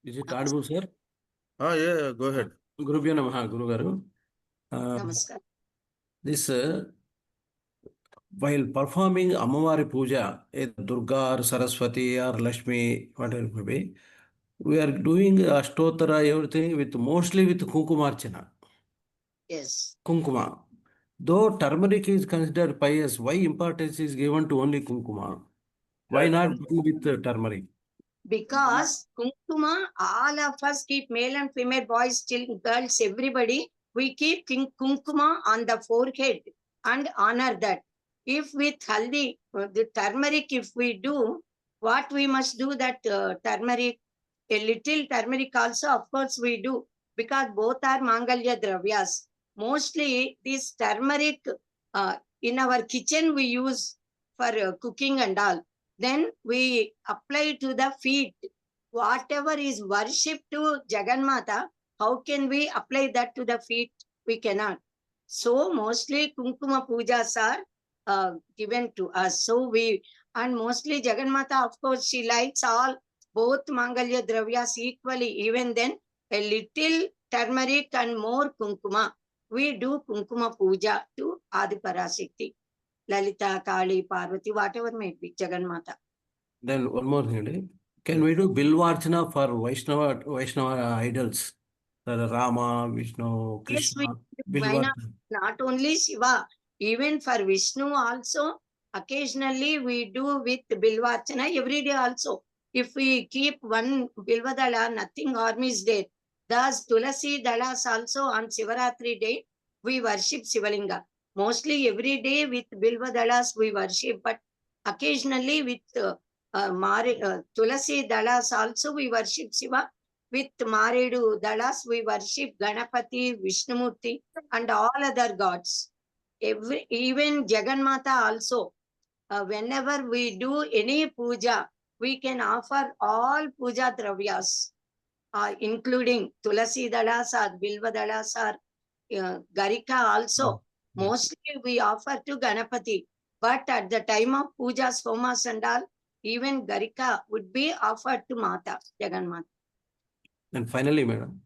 S6: Is it audible, sir?
S2: Yeah, go ahead.
S6: Gurubhyo Namaha, Guru Garu.
S4: Namaskar.
S6: This, while performing Amavari Puja, either Durga or Saraswati or Lakshmi, whatever it may be, we are doing Ashtottara, everything with mostly with Kunkumarchana.
S4: Yes.
S6: Kunkuma. Though turmeric is considered pious, why importance is given to only Kunkuma? Why not with turmeric?
S4: Because Kunkuma, all of us keep male and female, boys, children, girls, everybody, we keep Kunkuma on the forehead and honor that. If with haldi, the turmeric, if we do, what we must do that turmeric, a little turmeric also, of course we do, because both are Mangalya Dravyas. Mostly this turmeric in our kitchen we use for cooking and all. Then we apply to the feet. Whatever is worship to Jagannatha, how can we apply that to the feet? We cannot. So mostly Kunkuma Pujas are given to us. So we, and mostly Jagannatha, of course, she likes all, both Mangalya Dravyas equally. Even then, a little turmeric and more Kunkuma. We do Kunkuma Puja to Adiparashakti. Lalita, Kali, Parvati, whatever may be, Jagannatha.
S6: Then one more thing, can we do Bilvarchana for Vaishnava idols? Rama, Vishnu,
S4: Yes, we
S6: Krishna,
S4: why not?
S6: Bilvarchana.
S4: Not only Shiva, even for Vishnu also, occasionally we do with Bilvachana every day also. If we keep one Bilvadala, nothing harm is there. Thus, Tulasi Dalas also on Sivaratri day, we worship Sivalinga. Mostly every day with Bilvadalas we worship, but occasionally with Tulasi Dalas also we worship Shiva. With Maredu Dalas, we worship Ganapati, Vishnumurti, and all other gods. Even Jagannatha also. Whenever we do any puja, we can offer all puja dravyas, including Tulasi Dalas or Bilva Dalas or Garika also. Mostly we offer to Ganapati. But at the time of pujas, homas and all, even Garika would be offered to Mata, Jagannatha.
S6: And finally, madam,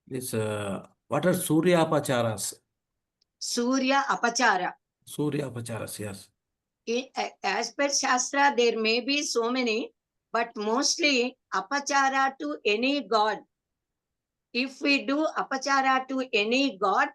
S6: this what are Surya Apacharas?
S4: Surya Apachara.
S6: Surya Apacharas, yes.
S4: As per Shastra, there may be so many, but mostly Apachara to any god. If we do Apachara to any god,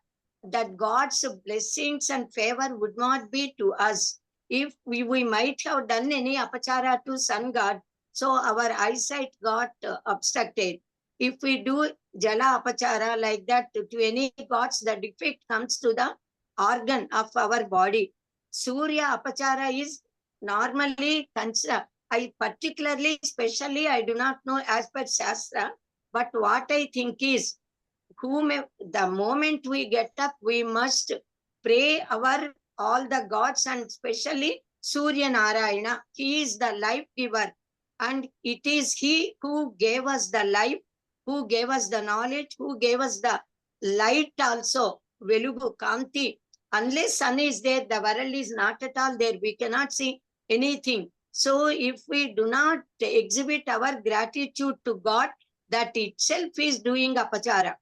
S4: that God's blessings and favor would not be to us. If we might have done any Apachara to sun god, so our eyesight got obstructed. If we do Jala Apachara like that to any gods, the defect comes to the organ of our body. Surya Apachara is normally considered, I particularly, especially, I do not know as per Shastra, but what I think is, the moment we get up, we must pray our all the gods and especially Surya Narayana. He is the life giver, and it is he who gave us the life, who gave us the knowledge, who gave us the light also. velugu, kanti. Unless sun is there, the world is not at all there. We cannot see anything. So if we do not exhibit our gratitude to God, that itself is doing apachara.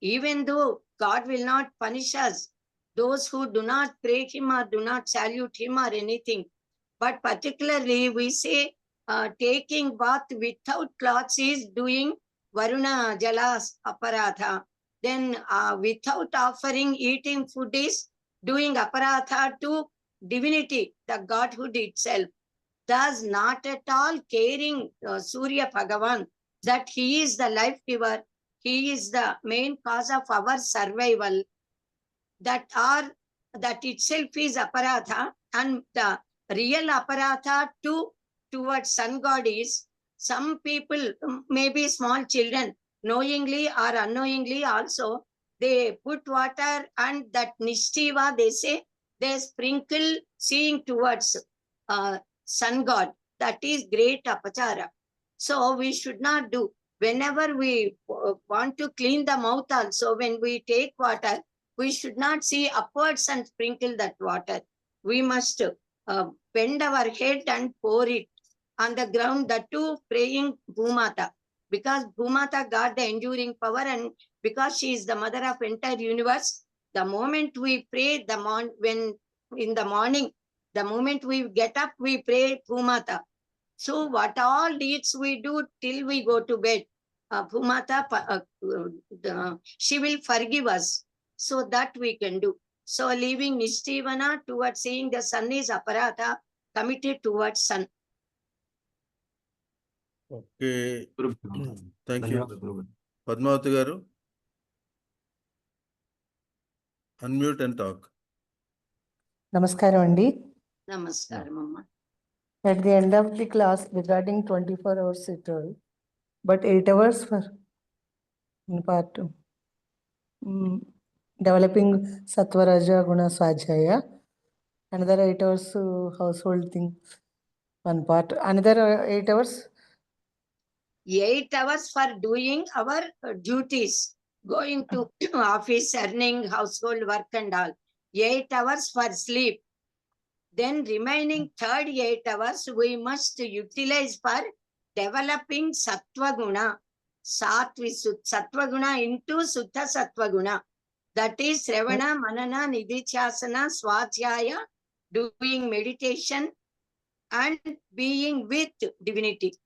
S4: Even though God will not punish us, those who do not pray him or do not salute him or anything. But particularly we say taking bath without clothes is doing Varuna Jalas Aparatha. Then without offering eating food is doing Aparatha to divinity, the Godhood itself. Thus not at all caring Surya Bhagavan that he is the life giver, he is the main cause of our survival. That itself is aparatha, and the real aparatha towards sun god is some people, maybe small children, knowingly or unknowingly also, they put water and that nishtiva, they say, they sprinkle seeing towards sun god. That is great apachara. So we should not do. Whenever we want to clean the mouth also, when we take water, we should not see upwards and sprinkle that water. We must bend our head and pour it on the ground, that too praying Bhumata. Because Bhumata got the enduring power, and because she is the mother of entire universe, the moment we pray, when in the morning, the moment we get up, we pray Bhumata. So what all deeds we do till we go to bed, Bhumata, she will forgive us. So that we can do. So leaving Nishtivana towards seeing the sun is aparatha, committed towards sun.
S2: Okay. Thank you.
S6: ధన్యవాదాలు గురువు.
S2: Padmavati garu, unmute and talk.
S7: Namaskaram Andi.
S4: Namaskaram, Amma.
S7: At the end of the class regarding 24 hours it told, but 8 hours for in part 2. Developing Sattva Raja Guna Swajaya. Another 8 hours household thing. One part. Another 8 hours.
S4: 8 hours for doing our duties, going to office, earning, household work and all. 8 hours for sleep. Then remaining third 8 hours we must utilize for developing Sattva Guna. Sattva Guna into Sutta Sattva Guna. That is Sravana, Manana, Nidhichasana, Swadhyaya, doing meditation and being with divinity.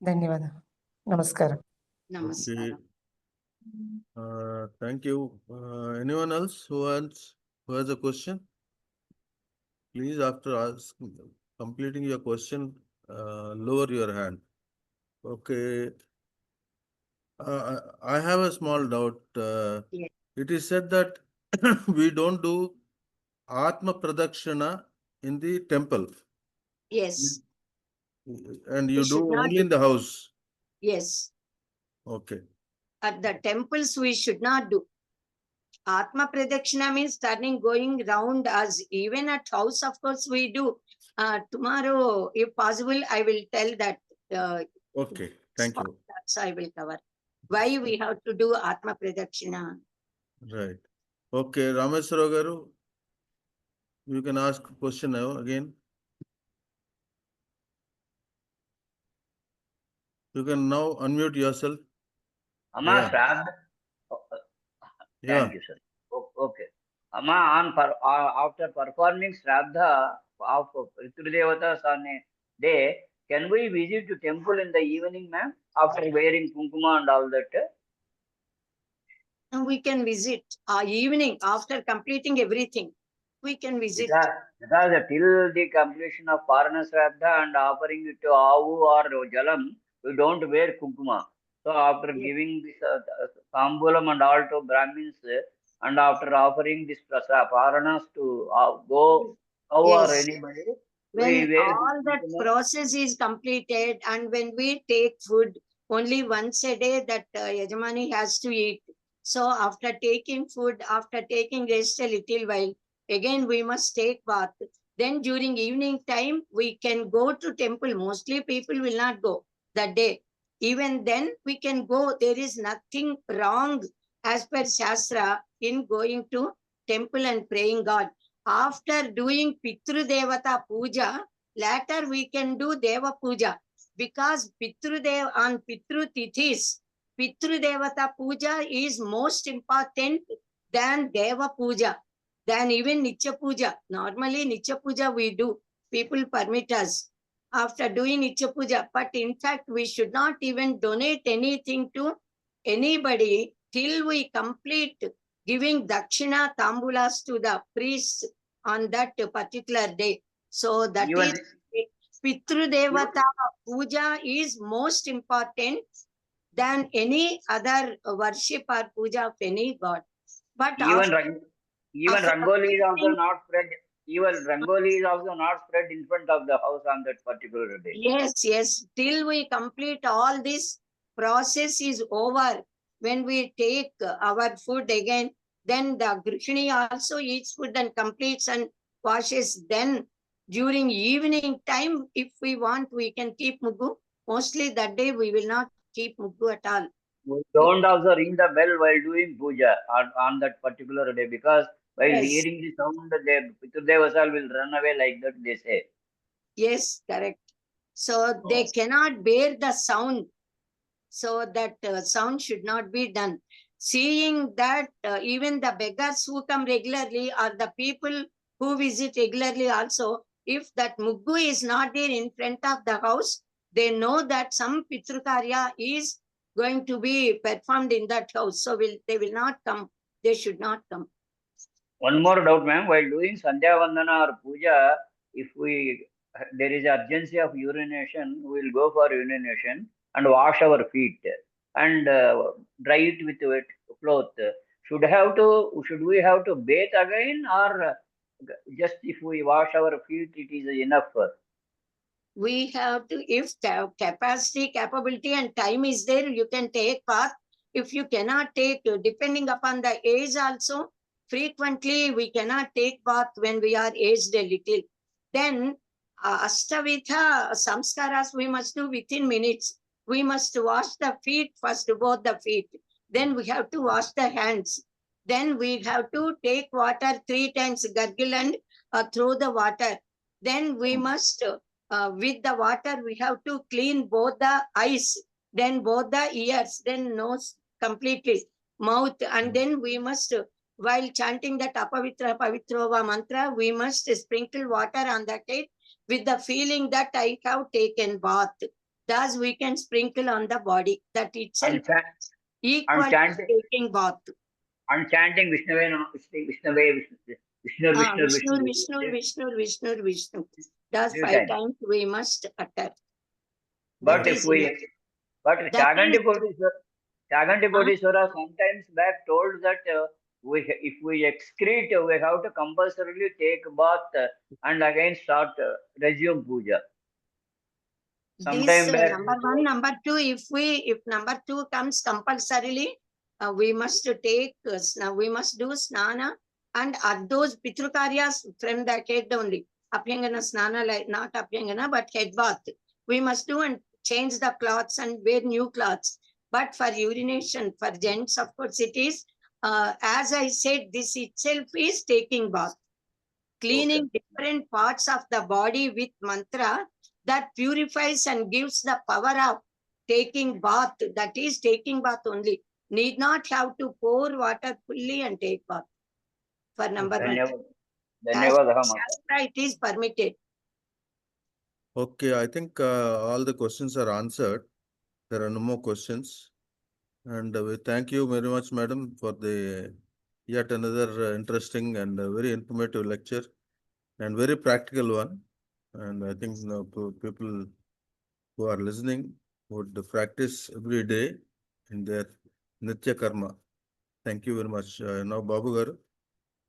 S7: Dhanyavada. Namaskaram.
S4: Namaskaram.
S2: Thank you. Anyone else who has a question? Please, after completing your question, lower your hand. Okay. I have a small doubt.
S4: Yes.
S2: It is said that we don't do Atma Pradakshina in the temple.
S4: Yes.
S2: And
S4: We
S2: you do
S4: should not
S2: only
S4: do.
S2: in the house.
S4: Yes.
S2: Okay.
S4: At the temples we should not do. Atma Pradakshina means turning, going round us. Even at house, of course, we do. Tomorrow, if possible, I will tell that.
S2: Okay. Thank you.
S4: That's I will cover. Why we have to do Atma Pradakshina.
S2: Right. Okay, Rameswara garu, you can ask a question now again. You can now unmute yourself.
S5: Amma,
S2: Yeah.
S5: Shraddha.
S2: Yeah.
S5: Thank you, sir. Okay. Amma, after performing Shraddha of Pitrudevatas on a day, can we visit the temple in the evening, ma'am? After wearing kumkuma and all that?
S4: And we can visit evening after completing everything. We can visit.
S5: Because till the completion of Parana Shraddha and offering it to Avu or Jalam, we don't wear kumkuma. So after giving this Sambulam and all to Brahmins, and after offering this Paranas to go cow or
S4: Yes.
S5: anybody,
S4: When
S5: we wear
S4: all that process is completed, and when we take food only once a day, that Yajamani has to eat. So after taking food, after taking rest a little while, again we must take bath. Then during evening time, we can go to temple. Mostly people will not go that day. Even then we can go. There is nothing wrong as per Shastra, in going to temple and praying God. After doing Pitru Devata Puja, later we can do Deva Puja. Because on Pitru Tithis, Pitru Devata Puja is most important than Deva Puja, than even Nitya Puja. Normally Nitya Puja we do, people permit us after doing Nitya Puja. But in fact, we should not even donate anything to anybody till we complete giving Dakshina Tambulas to the priests on that particular day. So that
S5: Even-
S4: is Pitru Devata Puja is most important than any other worship or puja of any god. But
S5: Even
S4: after
S5: Rangoli is also
S4: completing-
S5: not spread. Even Rangoli is also not spread in front of the house on that particular day.
S4: Yes, till we complete all this process is over. When we take our food again, then the Grihini also eats food and completes and washes. Then during evening time, if we want, we can keep muggu. Mostly that day we will not keep muggu at all.
S5: We don't also ring the bell while doing puja on that particular day, because while
S4: Yes.
S5: hearing the sound, the Piturdevasal will run away, like that they say.
S4: Yes, correct. So they cannot bear the sound. So that sound should not be done. Seeing that even the beggars who come regularly or the people who visit regularly also, if that muggu is not there in front of the house, they know that some Pitrukarya is going to be performed in that house. So they will not come. They should not come.
S5: One more doubt, ma'am. While doing Sandhya Vandana or puja, if there is urgency of urination, we will go for urination and wash our feet and dry it with wet cloth. Should we have to bathe again, or just if we wash our feet, it is enough?
S4: We have to, if the capacity, capability and time is there, you can take bath. If you cannot take, depending upon the age also, frequently we cannot take bath when we are aged a little. Then Astavitha samskaras we must do within minutes. We must wash the feet first, both the feet. Then we have to wash the hands. Then we have to take water 3 times, gargle and throw the water. Then we must with the water, we have to clean both the eyes, then both the ears, then nose completely, mouth, and then we must, while chanting that Apavitra Pavitrova mantra, we must sprinkle water on that head with the feeling that I have taken bath. Thus, we can sprinkle on the body. That itself equal to taking bath.
S5: And chanting Vishnave,
S4: Vishnu. Thus 5
S5: times.
S4: times we must utter.
S5: But
S4: That
S5: if
S4: is
S5: we,
S4: enough.
S5: but
S4: That is-
S5: Chaganti Bodhiswara sometimes back told that if we excrete, we have to compulsorily take bath and again start resume puja.
S4: This
S5: Sometime back,
S4: number 1, number 2, if number 2 comes compulsorily, we must take, we must do snana and those pitrukaryas from the head only. Abhyangana snana, like not abhyangana, but head bath. We must do and change the clothes and wear new clothes. But for urination, for gents, of course, it is, as I said, this itself is taking bath. Cleaning different parts of the body with mantra that purifies and gives the power of taking bath. That is taking bath only. Need not have to pour water fully and take bath. For number 1. As per Shastra, it is permitted.
S2: Okay, I think all the questions are answered. There are no more questions. And we thank you very much, madam, for the yet another interesting and very informative lecture and very practical one. And I think people who are listening would practice every day in their Nitya Karma. Thank you very much. Now, Babu Garu.